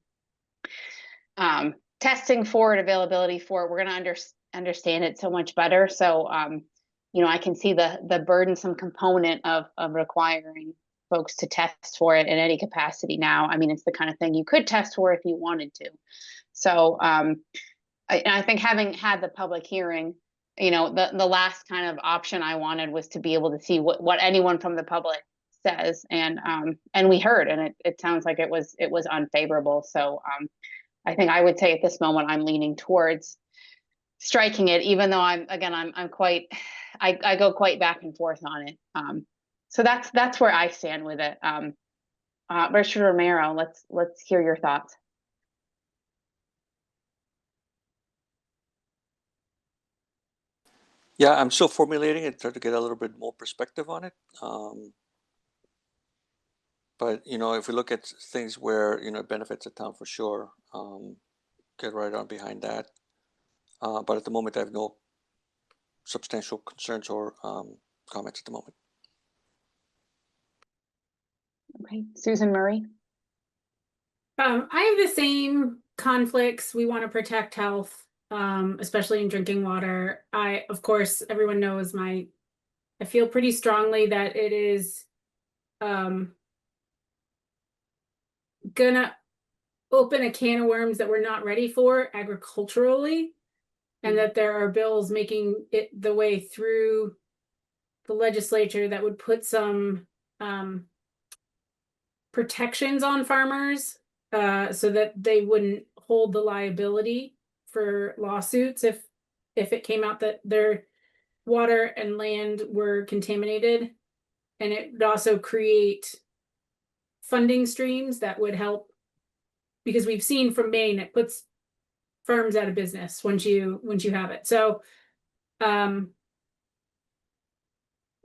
testing for it, availability for it, we're going to understand it so much better. So, I can see the burdensome component of requiring folks to test for it in any capacity now. I mean, it's the kind of thing you could test for if you wanted to. So, I think having had the public hearing, you know, the last kind of option I wanted was to be able to see what anyone from the public says, and we heard, and it sounds like it was unfavorable. So I think I would say at this moment I'm leaning towards striking it, even though I'm quite, I go quite back and forth on it. So that's where I stand with it. Richard Romero, let's hear your thoughts. Yeah, I'm still formulating it, try to get a little bit more perspective on it. But you know, if we look at things where you know it benefits the town for sure, get right on behind that. But at the moment, I have no substantial concerns or comments at the moment. Okay, Susan Murray. I have the same conflicts. We want to protect health, especially in drinking water. Of course, everyone knows I feel pretty strongly that it is gonna open a can of worms that we're not ready for agriculturally, and that there are bills making it the way through the legislature that would put some protections on farmers so that they wouldn't hold the liability for lawsuits if it came out that their water and land were contaminated. And it would also create funding streams that would help, because we've seen from Maine it puts firms out of business once you have it. So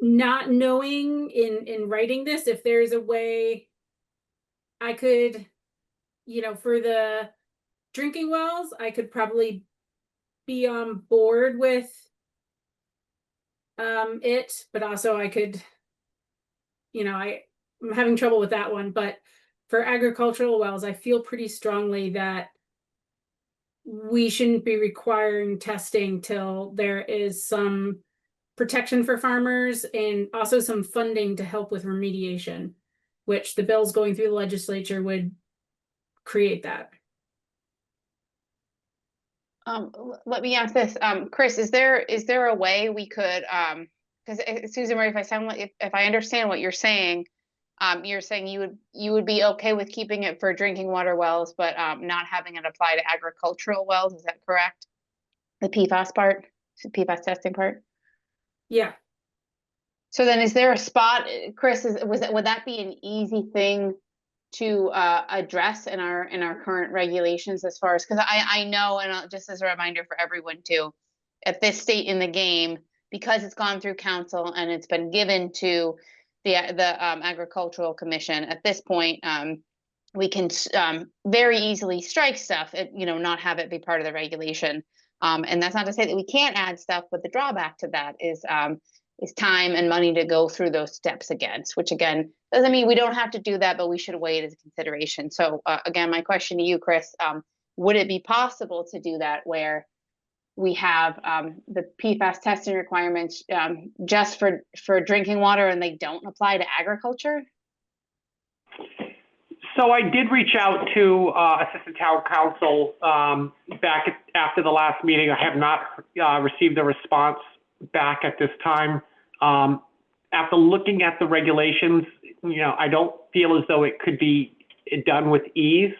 not knowing in writing this if there's a way I could, you know, for the drinking wells, I could probably be on board with it, but also I could, you know, I'm having trouble with that one. But for agricultural wells, I feel pretty strongly that we shouldn't be requiring testing till there is some protection for farmers and also some funding to help with remediation, which the bills going through the legislature would create that. Let me ask this, Chris, is there a way we could, because Susan Marie, if I understand what you're saying you would be okay with keeping it for drinking water wells, but not having it apply to agricultural wells, is that correct? The PFAS part, PFAS testing part? Yeah. So then is there a spot, Chris, would that be an easy thing to address in our current regulations, as far as, because I know, and just as a reminder for everyone too, at this state in the game, because it's gone through council and it's been given to the Agricultural Commission, at this point, we can very easily strike stuff, you know, not have it be part of the regulation. And that's not to say that we can't add stuff, but the drawback to that is time and money to go through those steps again, which again, doesn't mean we don't have to do that, but we should weigh it as a consideration. So again, my question to you, Chris, would it be possible to do that where we have the PFAS testing requirements just for drinking water and they don't apply to agriculture? So I did reach out to Assistant Town Council after the last meeting. I have not received a response back at this time. After looking at the regulations, you know, I don't feel as though it could be done with ease,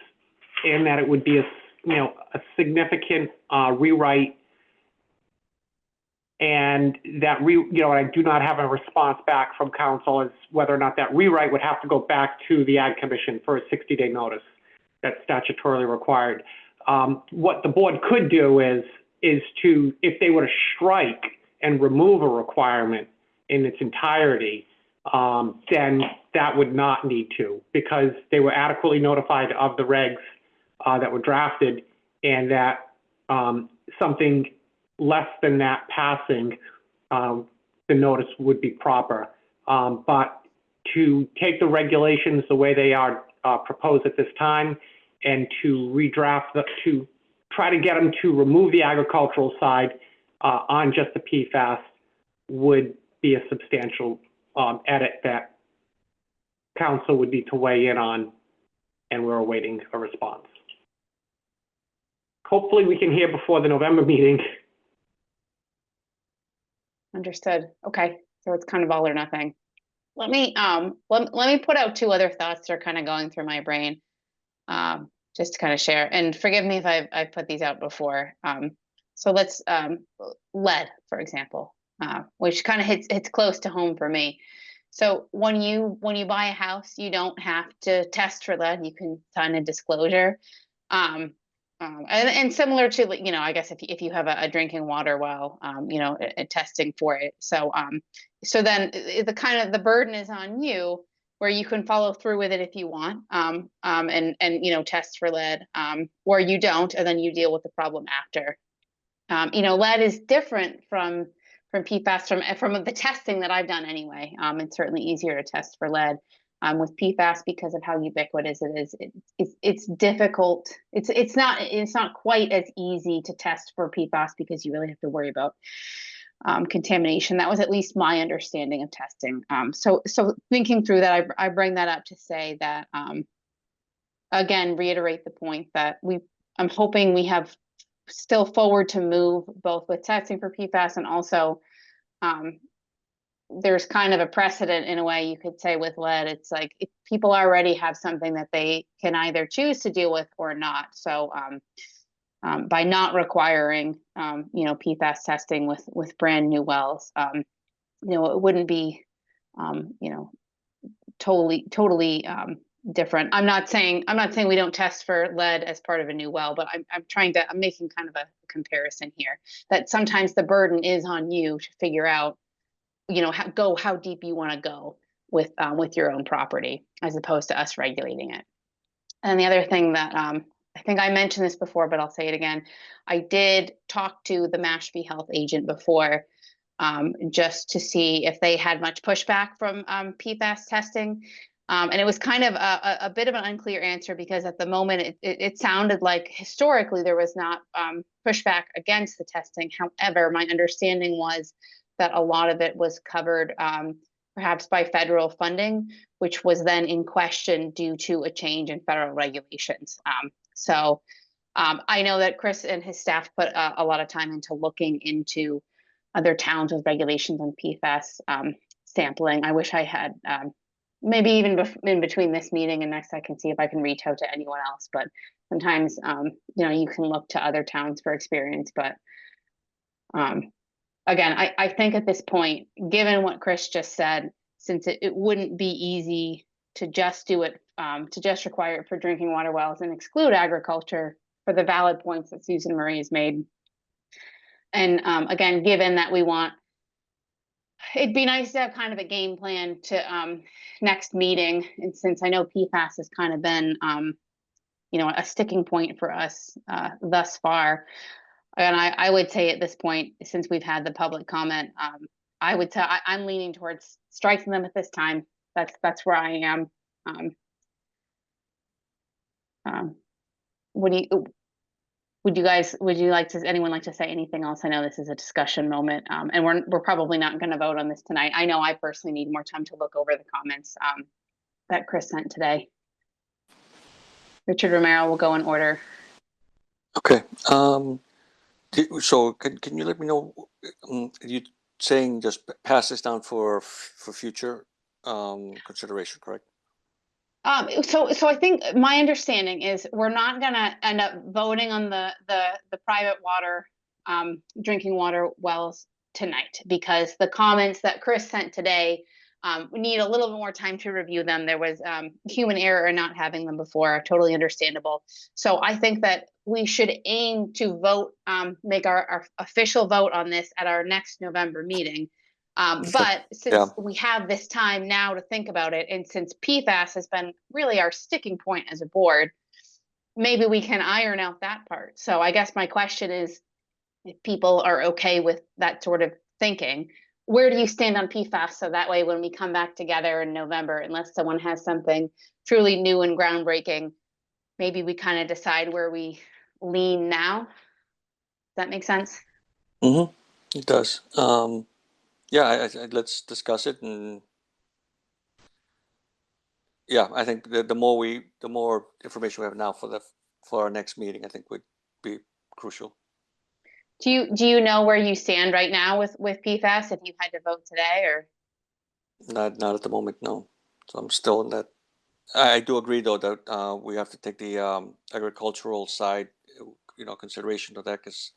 and that it would be a significant rewrite. And that I do not have a response back from council as whether or not that rewrite would have to go back to the Ag Commission for a 60-day notice that's statutorily required. What the board could do is to, if they were to strike and remove a requirement in its entirety, then that would not need to, because they were adequately notified of the regs that were drafted, and that something less than that passing, the notice would be proper. But to take the regulations the way they are proposed at this time and to redraft to try to get them to remove the agricultural side on just the PFAS would be a substantial edit that council would need to weigh in on, and we're awaiting a response. hopefully we can hear before the November meeting. Understood. Okay, so it's kind of all or nothing. Let me let me put out two other thoughts that are kind of going through my brain, just to kind of share. And forgive me if I've put these out before. So let's lead, for example, which kind of hits close to home for me. So when you buy a house, you don't have to test for lead. You can sign a disclosure. And similar to, I guess if you have a drinking water well, testing for it. So then the burden is on you, where you can follow through with it if you want, and test for lead, or you don't, and then you deal with the problem after. Lead is different from PFAS from the testing that I've done anyway. It's certainly easier to test for lead with PFAS because of how ubiquitous it is. It's difficult. It's not quite as easy to test for PFAS because you really have to worry about contamination. That was at least my understanding of testing. So thinking through that, I bring that up to say that again, reiterate the point that I'm hoping we have still forward to move both with testing for PFAS and also there's kind of a precedent in a way you could say with lead. It's like if people already have something that they can either choose to deal with or not. So by not requiring PFAS testing with brand new wells, it wouldn't be totally different. I'm not saying we don't test for lead as part of a new well, but I'm making kind of a comparison here that sometimes the burden is on you to figure out, how deep you want to go with your own property as opposed to us regulating it. And the other thing that I think I mentioned this before, but I'll say it again. I did talk to the Mashpee Health agent before, just to see if they had much pushback from PFAS testing. And it was kind of a bit of an unclear answer because at the moment it sounded like historically there was not pushback against the testing. However, my understanding was that a lot of it was covered perhaps by federal funding, which was then in question due to a change in federal regulations. So I know that Chris and his staff put a lot of time into looking into other towns with regulations on PFAS sampling. I wish I had maybe even in between this meeting and next, I can see if I can reach out to anyone else. But sometimes, you can look to other towns for experience. But again, I think at this point, given what Chris just said, since it wouldn't be easy to just do it, to just require it for drinking water wells and exclude agriculture for the valid points that Susan Marie has made. And again, given that it'd be nice to have kind of a game plan to next meeting. And since I know PFAS has kind of been, a sticking point for us thus far. And I would say at this point, since we've had the public comment, I would say I'm leaning towards striking them at this time. That's where I am. Would anyone like to say anything else? I know this is a discussion moment, and we're probably not going to vote on this tonight. I know I personally need more time to look over the comments that Chris sent today. Richard Romero will go in order. Okay. So can you let me know? You saying just pass this down for future consideration, correct? So I think my understanding is we're not gonna end up voting on the private water, drinking water wells tonight because the comments that Chris sent today, we need a little bit more time to review them. There was human error in not having them before, totally understandable. So I think that we should aim to vote, make our official vote on this at our next November meeting. But since we have this time now to think about it, and since PFAS has been really our sticking point as a board, maybe we can iron out that part. So I guess my question is, if people are okay with that sort of thinking, where do you stand on PFAS? So that way, when we come back together in November, unless someone has something truly new and groundbreaking, maybe we kind of decide where we lean now. Does that make sense? Mm-hmm. It does. Yeah, let's discuss it, and yeah, I think the more information we have now for our next meeting, I think would be crucial. Do you know where you stand right now with PFAS, if you had to vote today, or? Not at the moment, no. So I'm still in that. I do agree though that we have to take the agricultural side, consideration of that, because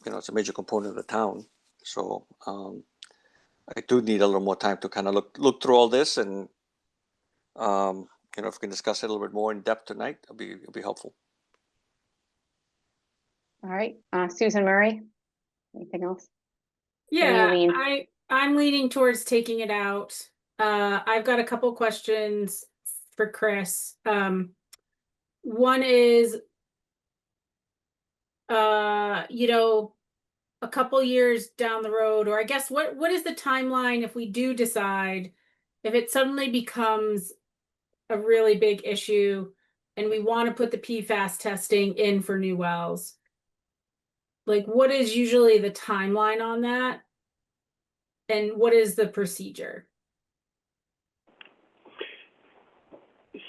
it's a major component of the town. So I do need a little more time to kind of look through all this, and if we can discuss it a little bit more in depth tonight, it'll be helpful. All right, Susan Murray, anything else? Yeah, lean? I'm leaning towards taking it out. I've got a couple questions for Chris. One is, a couple years down the road, or I guess what is the timeline if we do decide, if it suddenly becomes a really big issue and we want to put the PFAS testing in for new wells? Like, what is usually the timeline on that? And what is the procedure?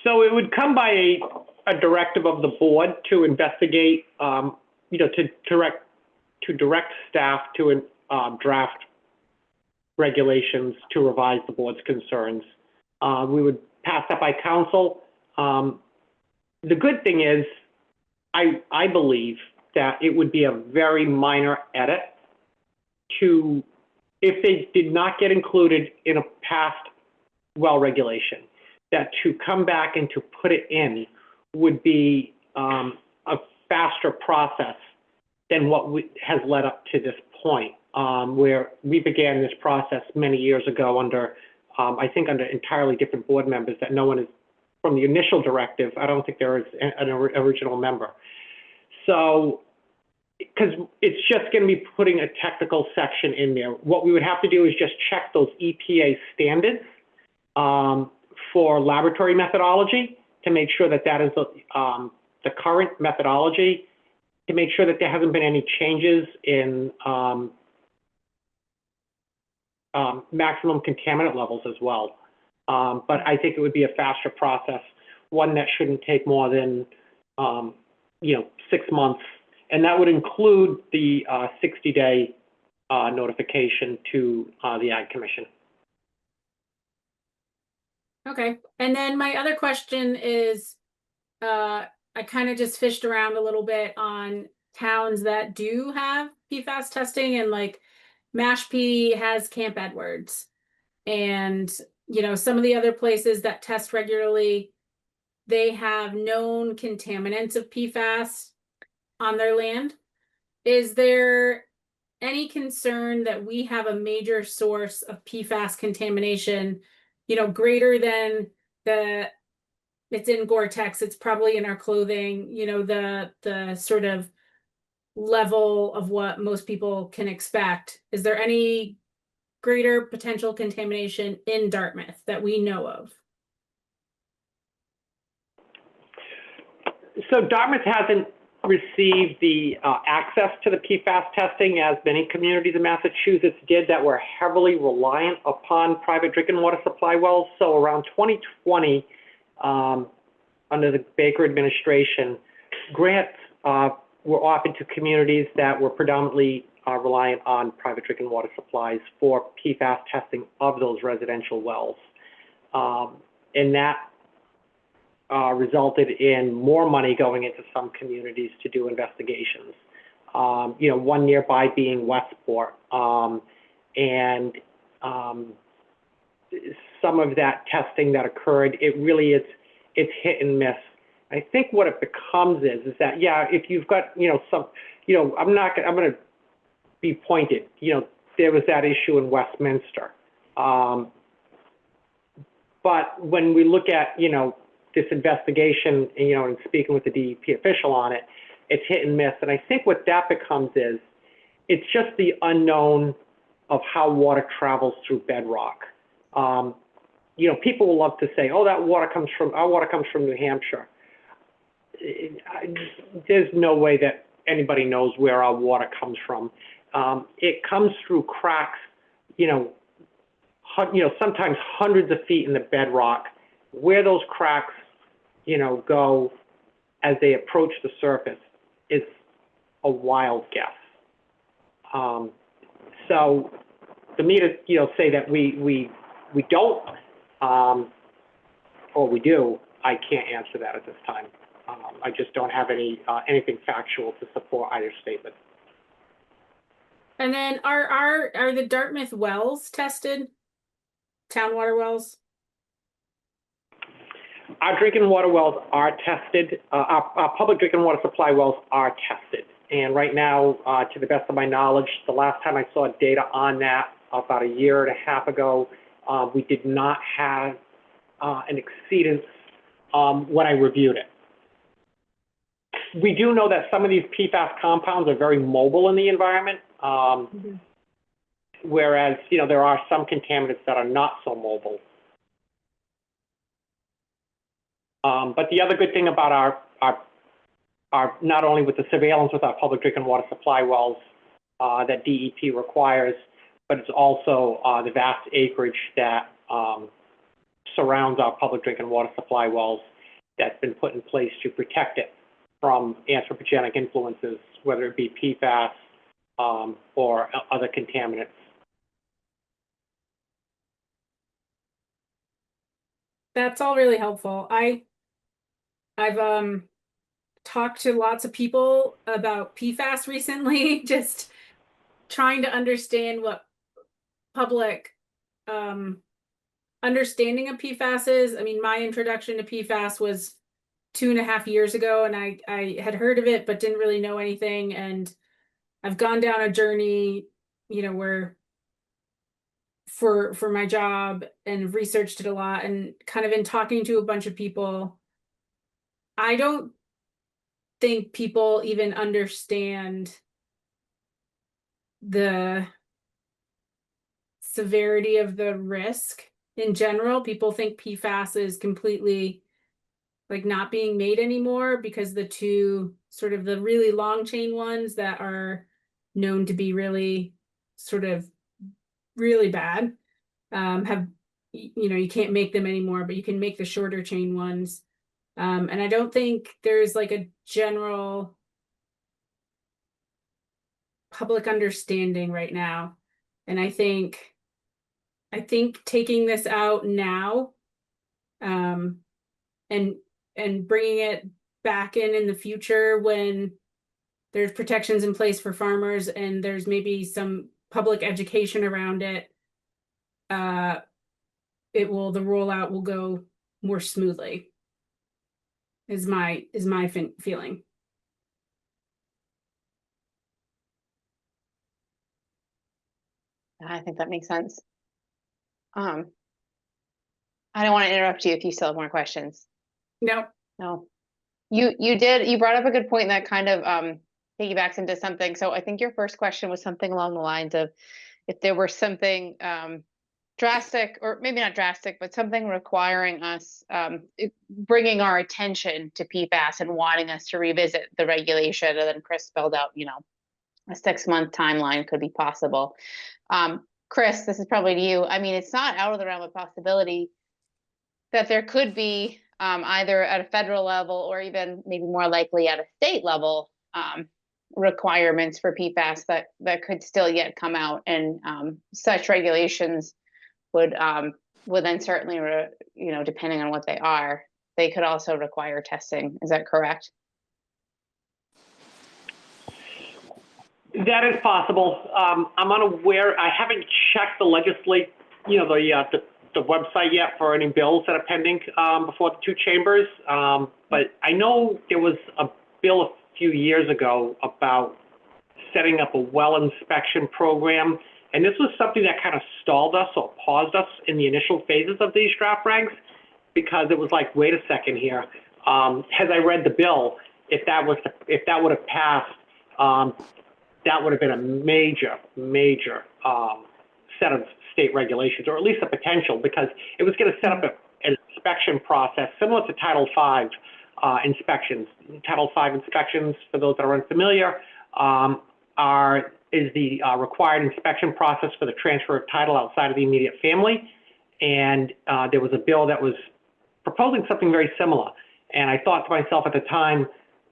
So it would come by a directive of the board to investigate, to direct staff to draft regulations to revise the board's concerns. We would pass that by council. The good thing is, I believe that it would be a very minor edit to, if they did not get included in a past well regulation, that to come back and to put it in would be a faster process than what has led up to this point, where we began this process many years ago under, I think under entirely different board members that no one is, from the initial directive, I don't think there is an original member. So, because it's just going to be putting a technical section in there. What we would have to do is just check those EPA standards for laboratory methodology to make sure that that is the current methodology, to make sure that there hasn't been any changes in maximum contaminant levels as well. But I think it would be a faster process, one that shouldn't take more than 6 months. And that would include the 60-day notification to the Ag Commission. Okay. And then my other question is, I kind of just fished around a little bit on towns that do have PFAS testing, and like Mashpee has Camp Edwards, and some of the other places that test regularly, they have known contaminants of PFAS on their land. Is there any concern that we have a major source of PFAS contamination, greater than it's in Gore-Tex, it's probably in our clothing, the sort of level of what most people can expect? Is there any greater potential contamination in Dartmouth that we know of? So Dartmouth hasn't received the access to the PFAS testing as many communities in Massachusetts did that were heavily reliant upon private drinking water supply wells. So around 2020, under the Baker administration, grants were offered to communities that were predominantly reliant on private drinking water supplies for PFAS testing of those residential wells. And that resulted in more money going into some communities to do investigations. One nearby being Westport. And some of that testing that occurred, it's hit and miss. I think what it becomes is that, yeah, if you've got, I'm going to be pointed, there was that issue in Westminster. But when we look at, this investigation, and speaking with the DEP official on it, it's hit and miss. And I think what that becomes is, it's just the unknown of how water travels through bedrock. People will love to say, oh, our water comes from New Hampshire. There's no way that anybody knows where our water comes from. It comes through cracks, sometimes hundreds of feet in the bedrock, where those cracks, go as they approach the surface. is a wild guess. So for me to, say that we don't, or we do, I can't answer that at this time. I just don't have anything factual to support either statement. And then are the Dartmouth wells tested? Town water wells? Our drinking water wells are tested. Our public drinking water supply wells are tested. And right now, to the best of my knowledge, the last time I saw data on that, about a year and a half ago, we did not have an exceedance when I reviewed it. We do know that some of these PFAS compounds are very mobile in the environment, whereas, there are some contaminants that are not so mobile. But the other good thing about our not only with the surveillance with our public drinking water supply wells that DEP requires, but it's also the vast acreage that surrounds our public drinking water supply wells that's been put in place to protect it from anthropogenic influences, whether it be PFAS or other contaminants. That's all really helpful. I've talked to lots of people about PFAS recently, just trying to understand what public understanding of PFAS is. I mean, my introduction to PFAS was 2.5 years ago, and I had heard of it, but didn't really know anything. And I've gone down a journey, where for my job and researched it a lot, and kind of in talking to a bunch of people, I don't think people even understand the severity of the risk in general. People think PFAS is completely like not being made anymore because the two sort of the really long chain ones that are known to be really sort of really bad have, you can't make them anymore, but you can make the shorter chain ones. And I don't think there's like a general public understanding right now. And I think taking this out now, and bringing it back in the future when there's protections in place for farmers and there's maybe some public education around it, the rollout will go more smoothly. Is my feeling. I think that makes sense. I don't want to interrupt you if you still have more questions. No. You brought up a good point that kind of piggybacks into something. So I think your first question was something along the lines of if there were something drastic, or maybe not drastic, but something requiring us bringing our attention to PFAS and wanting us to revisit the regulation. And then Chris spelled out, a 6-month timeline could be possible. Chris, this is probably to you. I mean, it's not out of the realm of possibility that there could be either at a federal level or even maybe more likely at a state level requirements for PFAS that could still yet come out, and such regulations would then certainly, depending on what they are, they could also require testing. Is that correct? That is possible. I'm unaware. I haven't checked the the website yet for any bills that are pending before the two chambers. But I know there was a bill a few years ago about setting up a well inspection program. And this was something that kind of stalled us or paused us in the initial phases of these draft regs, because it was like, wait a second here. As I read the bill, if that would have passed, that would have been a major set of state regulations, or at least a potential, because it was going to set up an inspection process similar to Title V inspections. Title V inspections, for those that are unfamiliar, is the required inspection process for the transfer of title outside of the immediate family. And there was a bill that was proposing something very similar. And I thought to myself at the time,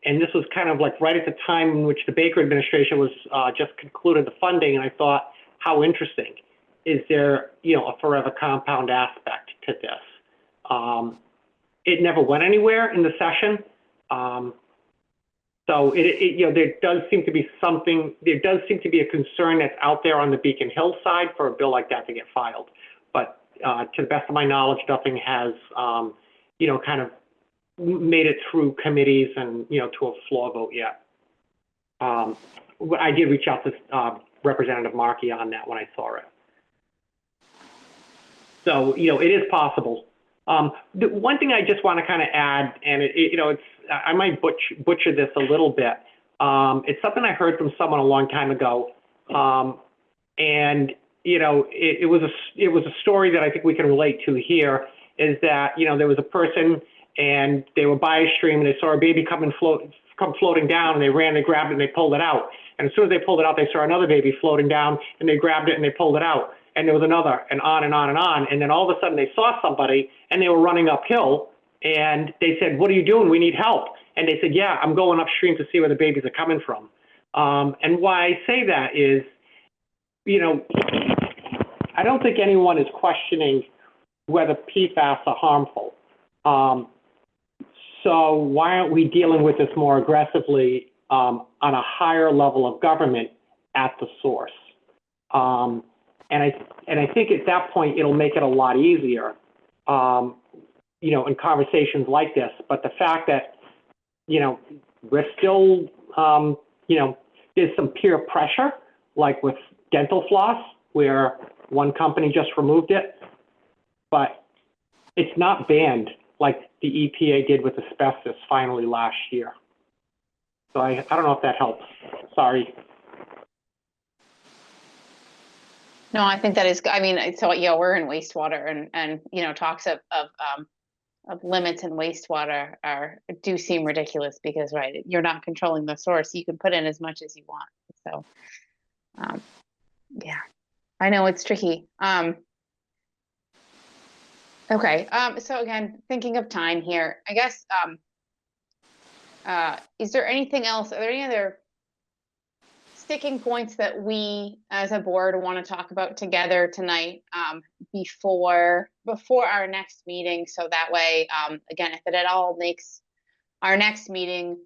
And this was kind of like right at the time in which the Baker administration was just concluded the funding. And I thought, how interesting. Is there, a forever compound aspect to this? It never went anywhere in the session. So there does seem to be a concern that's out there on the Beacon Hill side for a bill like that to get filed. But to the best of my knowledge, nothing has, kind of made it through committees and, to a floor vote yet. I did reach out to Representative Markey on that when I saw it. So, it is possible. The one thing I just want to kind of add, and I might butcher this a little bit. It's something I heard from someone a long time ago, and it was a story that I think we can relate to here. Is that there was a person and they were by a stream and they saw a baby come floating down, and they ran, they grabbed it, and they pulled it out. And as soon as they pulled it out, they saw another baby floating down, and they grabbed it and they pulled it out. And there was another, and on and on and on. And then all of a sudden they saw somebody and they were running uphill, and they said, "What are you doing? We need help." And they said, "Yeah, I'm going upstream to see where the babies are coming from." And why I say that is, I don't think anyone is questioning whether PFAS are harmful. So why aren't we dealing with this more aggressively on a higher level of government at the source? And I think at that point, it'll make it a lot easier, in conversations like this. But the fact that, we're still, there's some peer pressure, like with dental floss, where one company just removed it, but it's not banned like the EPA did with asbestos finally last year. So I don't know if that helps. Sorry. No, I think that is, so yeah, we're in wastewater, and talks of limits in wastewater do seem ridiculous because, right, you're not controlling the source. You can put in as much as you want. So, yeah, I know it's tricky. Okay, so again, thinking of time here, I guess, is there anything else? Are there any other sticking points that we as a board want to talk about together tonight before our next meeting? So that way, again, if it at all makes our next meeting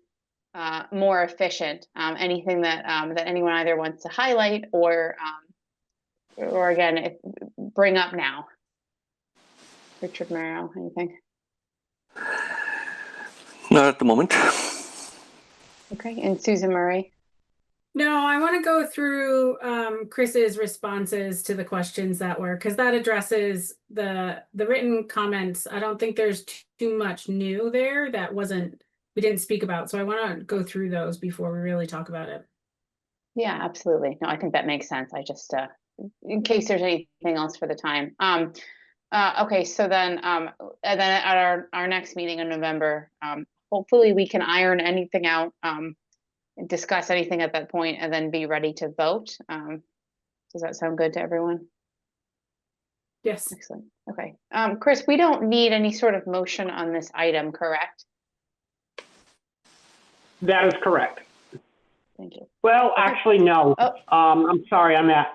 more efficient, anything that that anyone either wants to highlight or again, bring up now. Richard Merrill, anything? Not at the moment. Okay, and Susan Murray. No, I want to go through Chris's responses to the questions that were, because that addresses the written comments. I don't think there's too much new there that we didn't speak about. So I want to go through those before we really talk about it. Yeah, absolutely. No, I think that makes sense. I just, in case there's anything else for the time. Okay, so then, and then at our next meeting in November, hopefully we can iron anything out, discuss anything at that point, and then be ready to vote. Does that sound good to everyone? Yes. Excellent. Okay. Chris, we don't need any sort of motion on this item, correct? That is correct. Thank you. Well, actually, no. Oh. I'm sorry on that.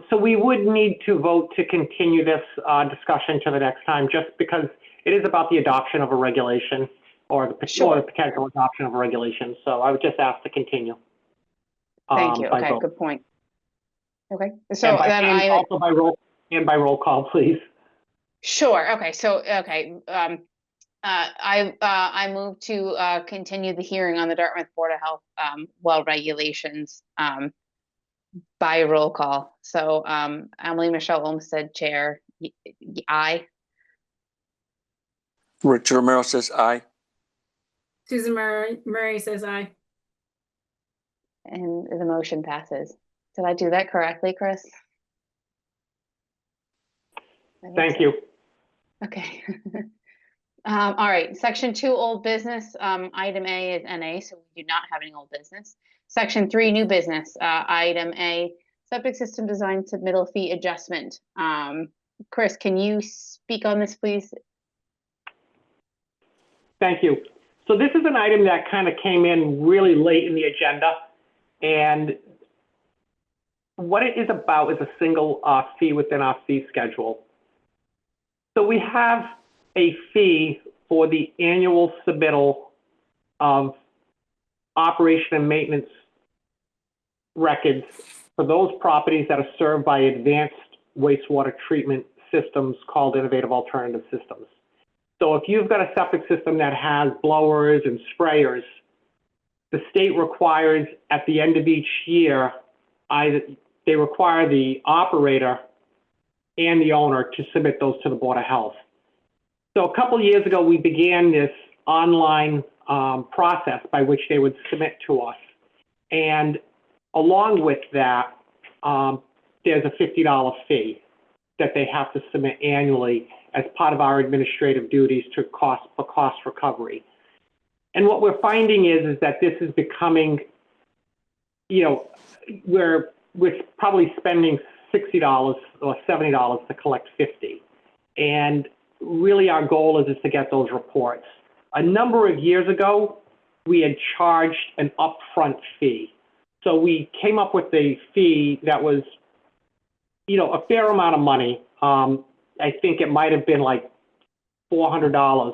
So we would need to vote to continue this discussion to the next time, just because it is about the adoption of a regulation or the potential adoption of a regulation. So I would just ask to continue. Thank you. Okay, vote. good point. Okay, so then also by roll call, please. Sure. Okay. So I move to continue the hearing on the Dartmouth Board of Health well regulations by roll call. So Emily Michelle Olmsted, Chair. Aye. Richard Romero says aye. Susan Murray says aye. And the motion passes. Did I do that correctly, Chris? Thank you. Okay. All right, section 2, old business. Item A is NA, so we do not have any old business. Section 3, new business. Item A, septic system design submittal fee adjustment. Chris, can you speak on this, please? Thank you. So this is an item that kind of came in really late in the agenda. And what it is about is a single fee within our fee schedule. So we have a fee for the annual submittal of operation and maintenance records for those properties that are served by advanced wastewater treatment systems called innovative alternative systems. So if you've got a septic system that has blowers and sprayers, the state requires at the end of each year, they require the operator and the owner to submit those to the Board of Health. So a couple of years ago, we began this online process by which they would submit to us. And along with that, there's a $50 fee that they have to submit annually as part of our administrative duties for cost recovery. And what we're finding is that this is becoming, we're probably spending $60 or $70 to collect $50. And really our goal is to get those reports. A number of years ago, we had charged an upfront fee. So we came up with a fee that was, a fair amount of money. I think it might have been like $400.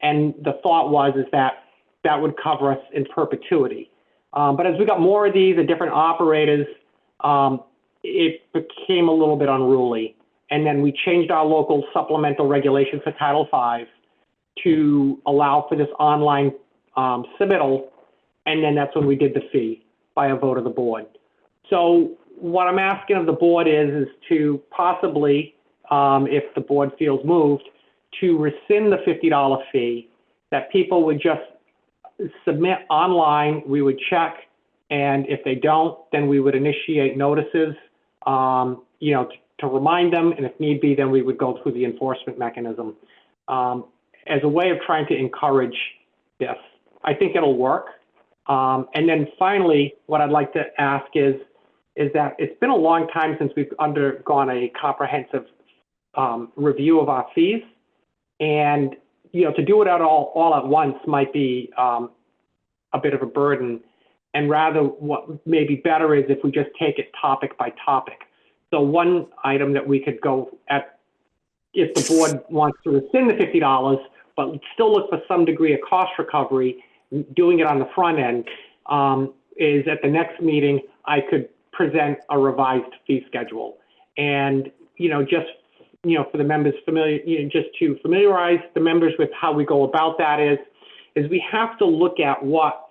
And the thought was that would cover us in perpetuity. But as we got more of these and different operators, it became a little bit unruly. And then we changed our local supplemental regulation for Title V to allow for this online submittal. And then that's when we did the fee by a vote of the board. So what I'm asking of the board is to possibly, if the board feels moved, to rescind the $50 fee, that people would just submit online, we would check, and if they don't, then we would initiate notices, to remind them, and if need be, then we would go through the enforcement mechanism as a way of trying to encourage this. I think it'll work. And then finally, what I'd like to ask is that it's been a long time since we've undergone a comprehensive review of our fees, and to do it all at once might be a bit of a burden. And rather, what may be better is if we just take it topic by topic. So one item that we could go at, if the board wants to rescind the $50, but still look for some degree of cost recovery, doing it on the front end, is at the next meeting, I could present a revised fee schedule. And, for the members just to familiarize the members with how we go about that is we have to look at what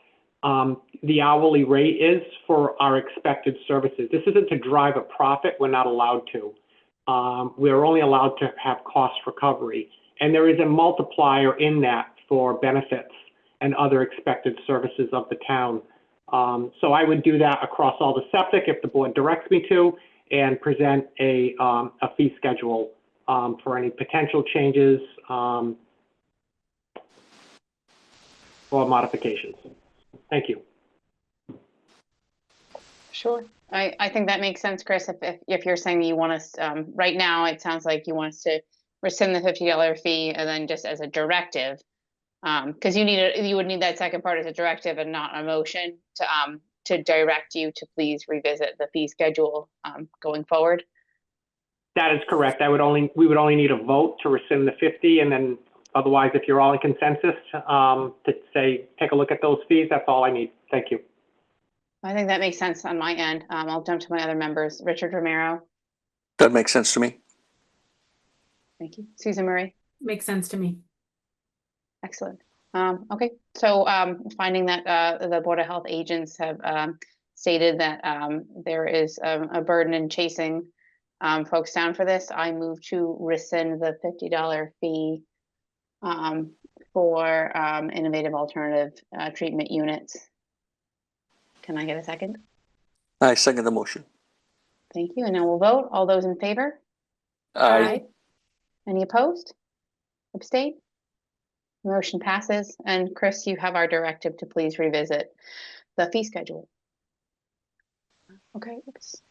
the hourly rate is for our expected services. This isn't to drive a profit. We're not allowed to. We're only allowed to have cost recovery. And there is a multiplier in that for benefits and other expected services of the town. So I would do that across all the septic if the board directs me to, and present a fee schedule for any potential changes or modifications. Thank you. Sure. I think that makes sense, Chris. If you're saying that you want us, right now, it sounds like you want us to rescind the $50 fee and then just as a directive, because you would need that second part as a directive and not a motion to direct you to please revisit the fee schedule going forward. That is correct. We would only need a vote to rescind the 50, and then otherwise, if you're all in consensus, to say, take a look at those fees, that's all I need. Thank you. I think that makes sense on my end. I'll jump to my other members. Richard Romero. That makes sense to me. Thank you. Susan Murray. Makes sense to me. Excellent. Okay, so finding that the Board of Health agents have stated that there is a burden in chasing folks down for this, I move to rescind the $50 fee for innovative alternative treatment units. Can I get a second? I second the motion. Thank you. And now we'll vote. All those in favor? Aye. Any opposed? Abstain? Motion passes. And Chris, you have our directive to please revisit the fee schedule. Okay. Oops.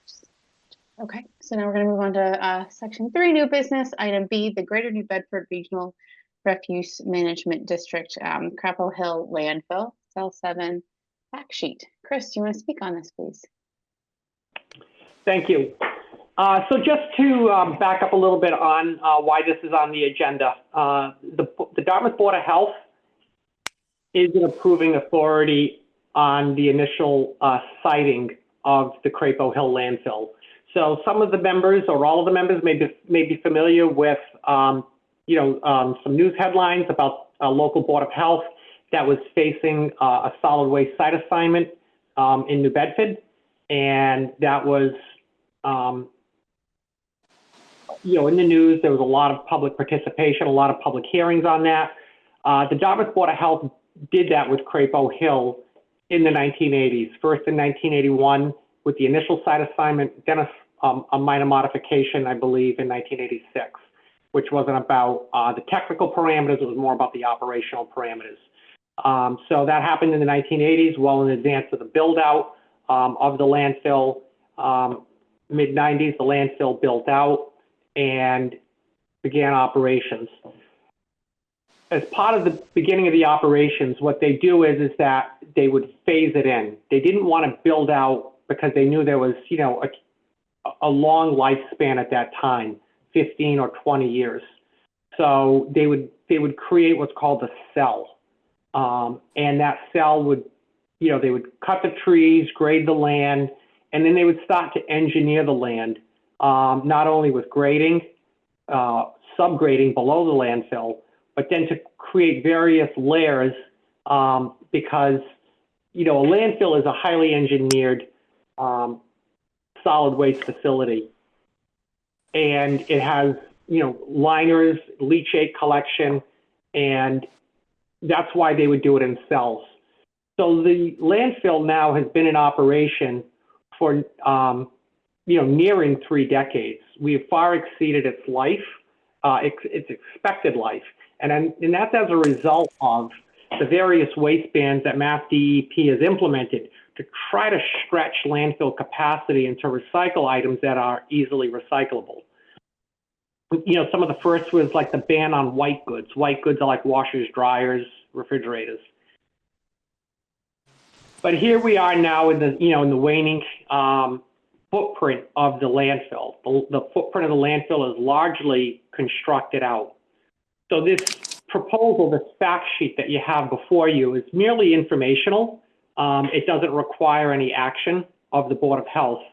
Okay. So now we're going to move on to section 3, new business. Item B, the Greater New Bedford Regional Refuse Management District, Crapo Hill landfill, cell 7 fact sheet. Chris, do you want to speak on this, please? Thank you. So just to back up a little bit on why this is on the agenda, the Dartmouth Board of Health is an approving authority on the initial siting of the Crapo Hill landfill. So some of the members or all of the members may be familiar with some news headlines about a local Board of Health that was facing a solid waste site assignment in New Bedford, and that was in the news. There was a lot of public participation, a lot of public hearings on that. The Dartmouth Board of Health did that with Crapo Hill in the 1980s. First in 1981 with the initial site assignment, then a minor modification, I believe, in 1986, which wasn't about the technical parameters. It was more about the operational parameters. So that happened in the 1980s, well in advance of the build out of the landfill. Mid-90s, the landfill built out and began operations. As part of the beginning of the operations, what they do is that they would phase it in. They didn't want to build out because they knew there was, a long lifespan at that time, 15 or 20 years. So they would create what's called a cell. And that cell would, they would cut the trees, grade the land, and then they would start to engineer the land, not only with grading, subgrading below the landfill, but then to create various layers because, a landfill is a highly engineered solid waste facility. And it has, liners, leachate collection, and that's why they would do it in cells. So the landfill now has been in operation for, nearing 3 decades. We have far exceeded its life, its expected life. And that's as a result of the various waste bans that Mass DEP has implemented to try to stretch landfill capacity and to recycle items that are easily recyclable. Some of the first was like the ban on white goods. White goods are like washers, dryers, refrigerators. But here we are now in the, in the waning footprint of the landfill. The footprint of the landfill is largely constructed out. So this proposal, this fact sheet that you have before you is merely informational. It doesn't require any action of the Board of Health.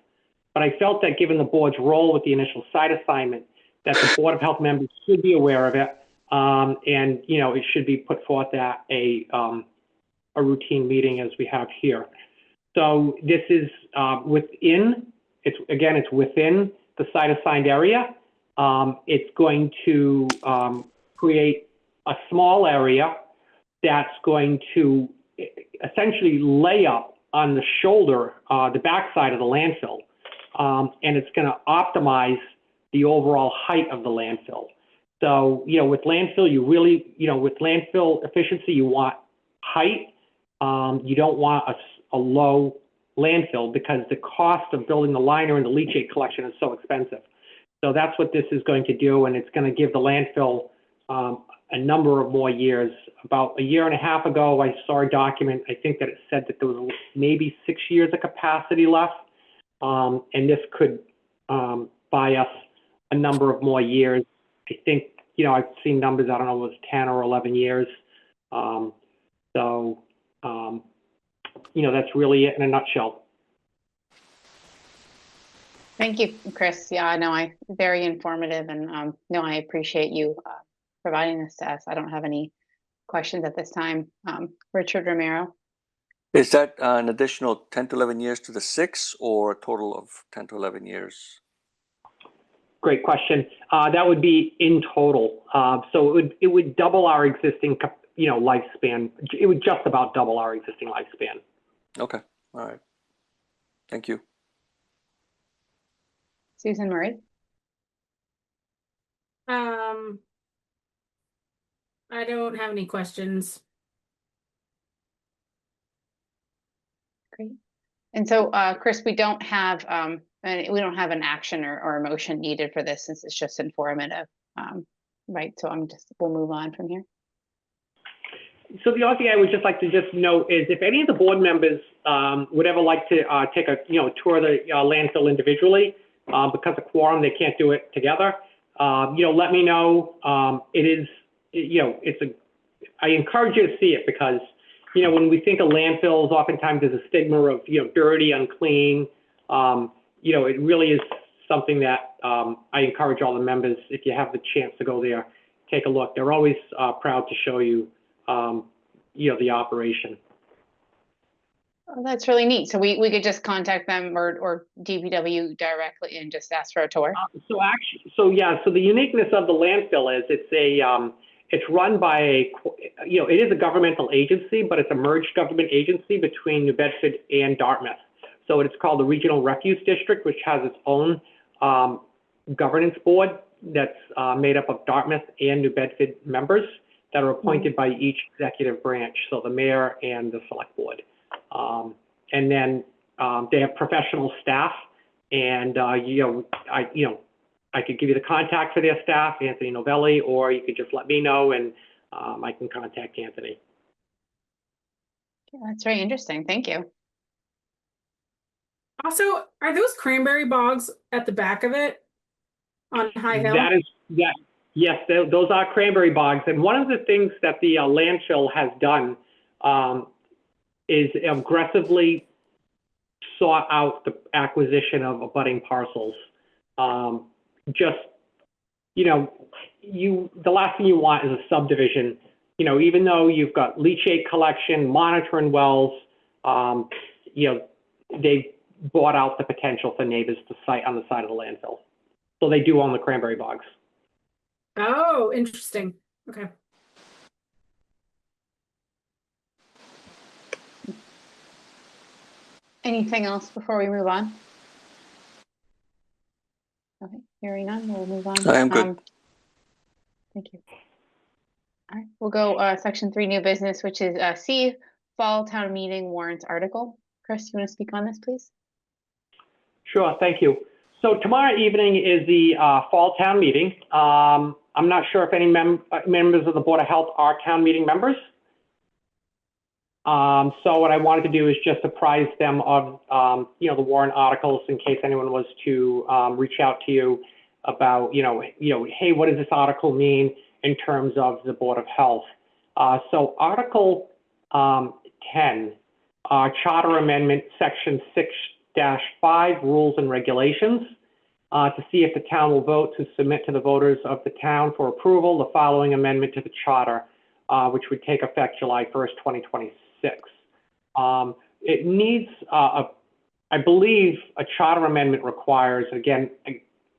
But I felt that given the board's role with the initial site assignment, that the Board of Health members should be aware of it. And, it should be put forth at a routine meeting as we have here. So this is it's within the site assigned area. It's going to create a small area that's going to essentially lay up on the shoulder, the backside of the landfill. And it's going to optimize the overall height of the landfill. So, with landfill, you really, with landfill efficiency, you want height. You don't want a low landfill because the cost of building the liner and the leachate collection is so expensive. So that's what this is going to do, and it's going to give the landfill a number of more years. About a year and a half ago, I saw a document, I think that it said that there was maybe 6 years of capacity left, and this could buy us a number of more years. I think, I've seen numbers, I don't know, it was 10 or 11 years. That's really it in a nutshell. Thank you, Chris. Yeah, no, very informative, and no, I appreciate you providing this to us. I don't have any questions at this time. Richard Romero. Is that an additional 10 to 11 years to the 6 or a total of 10 to 11 years? Great question. That would be in total. So it would double our existing, lifespan. It would just about double our existing lifespan. Okay. All right. Thank you. Susan Murray. I don't have any questions. Great. And so, Chris, we don't have an action or a motion needed for this since it's just informative. right, so we'll move on from here. So the only thing I would just like to just note is if any of the board members would ever like to take a tour of the landfill individually, because of quorum they can't do it together. Let me know. I encourage you to see it because when we think of landfills, oftentimes there's a stigma of dirty, unclean. It really is something that I encourage all the members, if you have the chance to go there, take a look. They're always proud to show you. The operation. Oh, that's really neat. So we could just contact them or DPW directly and just ask for a tour. So the uniqueness of the landfill is it's run by it is a governmental agency, but it's a merged government agency between New Bedford and Dartmouth. So it's called the Regional Refuse District, which has its own governance board that's made up of Dartmouth and New Bedford members that are appointed by each executive branch, so the mayor and the select board. And then they have professional staff, and I could give you the contact for their staff, Anthony Novelli, or you could just let me know, and I can contact Anthony. Yeah, that's very interesting. Thank you. Also, are those cranberry bogs at the back of it on High Hill? Yes, those are cranberry bogs. And one of the things that the landfill has done is aggressively sought out the acquisition of abutting parcels. The last thing you want is a subdivision. Even though you've got leachate collection, monitoring wells, they bought out the potential for neighbors to site on the side of the landfill. So they do own the cranberry bogs. Oh, interesting. Okay. Anything else before we move on? Okay, hearing none, we'll move on. I am good. Thank you. All right, we'll go section 3 new business, which is C, fall town meeting warrants article. Chris, you want to speak on this, please? Sure, thank you. So tomorrow evening is the fall town meeting. I'm not sure if any members of the Board of Health are town meeting members. So what I wanted to do is just apprise them of, the warrant articles in case anyone was to reach out to you about, hey, what does this article mean in terms of the Board of Health? So Article 10, Charter Amendment, Section 6-5, Rules and Regulations. To see if the town will vote to submit to the voters of the town for approval the following amendment to the charter, which would take effect July 1st, 2026. It needs, I believe, a charter amendment requires, again,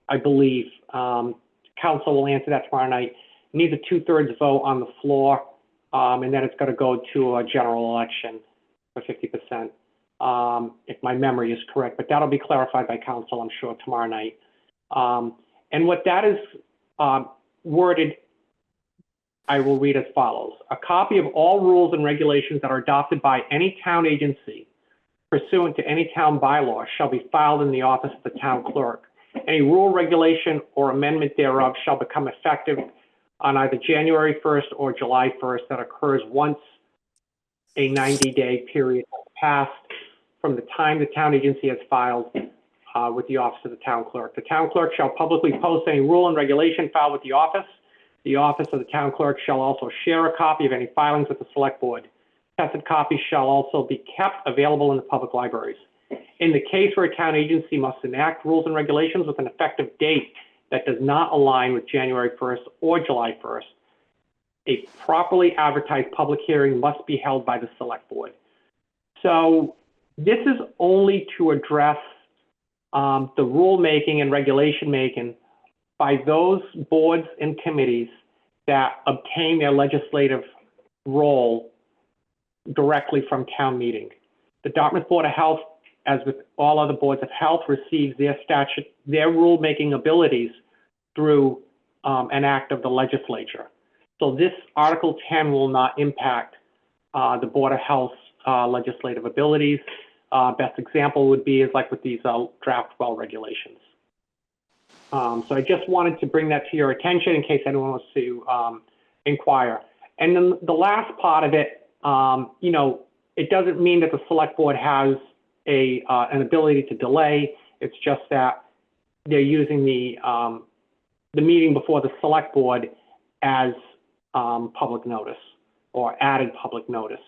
I believe, council will answer that tomorrow night, needs a 2/3 vote on the floor, and then it's going to go to a general election for 50%. If my memory is correct, but that'll be clarified by council, I'm sure, tomorrow night. And what that is worded, I will read as follows. A copy of all rules and regulations that are adopted by any town agency pursuant to any town bylaw shall be filed in the office of the town clerk. Any rule, regulation, or amendment thereof shall become effective on either January 1st or July 1st that occurs once a 90-day period has passed from the time the town agency has filed with the office of the town clerk. The town clerk shall publicly post any rule and regulation filed with the office. The office of the town clerk shall also share a copy of any filings with the select board. Tested copies shall also be kept available in the public libraries. In the case where a town agency must enact rules and regulations with an effective date that does not align with January 1st or July 1st, a properly advertised public hearing must be held by the select board. So this is only to address the rulemaking and regulation making by those boards and committees that obtain their legislative role directly from town meeting. The Dartmouth Board of Health, as with all other boards of health, receives their rulemaking abilities through an act of the legislature. So this Article 10 will not impact the Board of Health's legislative abilities. Best example would be is like with these draft well regulations. So I just wanted to bring that to your attention in case anyone wants to inquire. And then the last part of it, you know, it doesn't mean that the select board has an ability to delay. It's just that they're using the meeting before the select board as public notice or added public notice.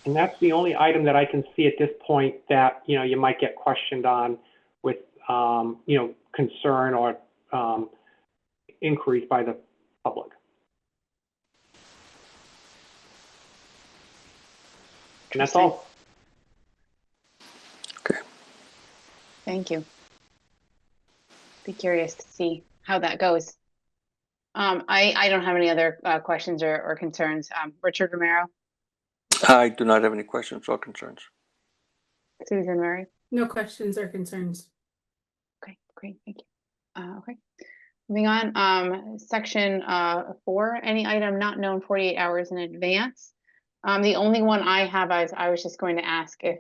And that's the only item that I can see at this point that, you know, you might get questioned on with, you know, concern or inquiries by the public. And that's all. Okay. Thank you. Be curious to see how that goes. I don't have any other questions or concerns. Richard Romero, I do not have any questions or concerns. Susan Murray. No questions or concerns. Okay, great, thank you. Okay, moving on. Section 4, any item not known 48 hours in advance. The only one I have is I was just going to ask if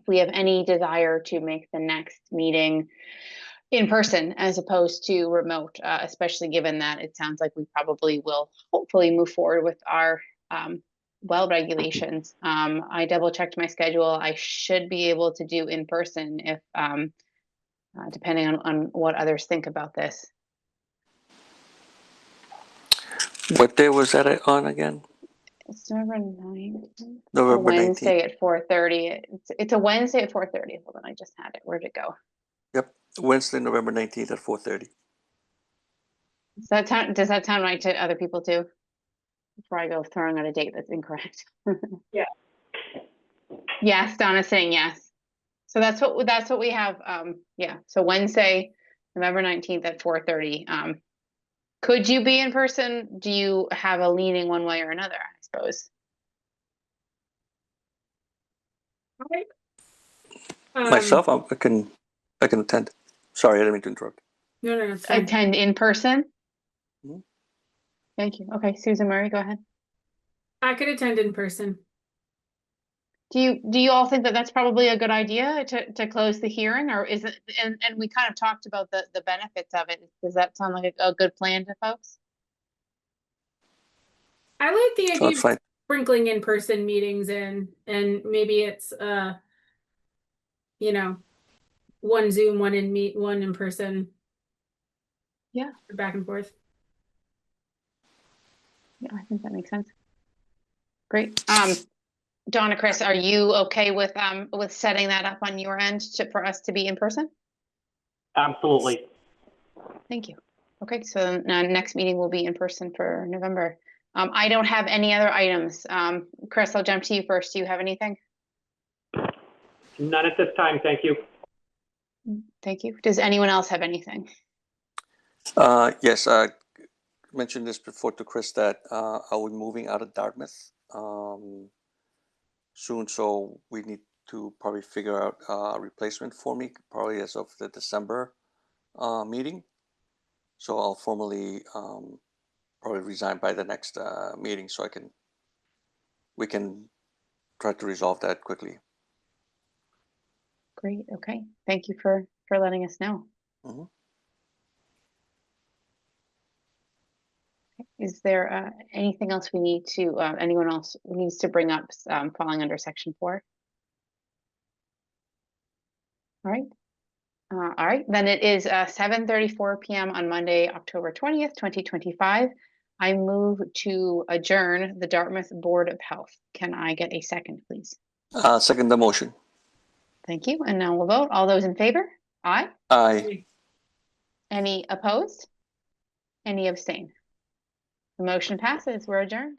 we have any desire to make the next meeting in person as opposed to remote, especially given that it sounds like we probably will hopefully move forward with our well regulations. I double checked my schedule. I should be able to do in person if depending on what others think about this. What day was that on again? It's November 9th. November Wednesday at 4:30. It's a Wednesday at 4:30. Hold on, I just had it. Where'd it go? Yep, Wednesday, November 19th at 4:30. Does that sound right to other people too? Before I go throwing out a date that's incorrect. Yeah. Yes, Donna's saying yes. So that's what we have. Yeah. So Wednesday, November 19th at 4:30. Could you be in person? Do you have a leaning one way or another, I suppose? Myself, I can attend. Sorry, I didn't mean to interrupt. No, it's fine. Attend in person? Mhm. Thank you. Okay, Susan Murray, go ahead. I could attend in person. Do you all think that that's probably a good idea to close the hearing, or is it, and we kind of talked about the benefits of it. Does that sound like a good plan to folks? I like the So idea it's of fine. sprinkling in-person meetings in, and maybe it's you know, one Zoom, one in person. Yeah. Back and forth. Yeah, I think that makes sense. Great. Donna, Chris, are you okay with setting that up on your end for us to be in person? Absolutely. Thank you. Okay, so next meeting will be in person for November. I don't have any other items. Chris, I'll jump to you first. Do you have anything? None at this time, thank you. Thank you. Does anyone else have anything? Yes, I mentioned this before to Chris that I'll be moving out of Dartmouth soon, so we need to probably figure out a replacement for me, probably as of the December meeting. So I'll formally probably resign by the next meeting, so we can try to resolve that quickly. Great. Okay. Thank you for letting us know. Mhm. Is there anything else we need to, anyone else needs to bring up falling under section 4? All right. All right, then it is 7:34 p.m. on Monday, October 20th, 2025. I move to adjourn the Dartmouth Board of Health. Can I get a second, please? Second the motion. Thank you. And now we'll vote. All those in favor? Aye. Aye. Any opposed? Any abstain? The motion passes. We're adjourned.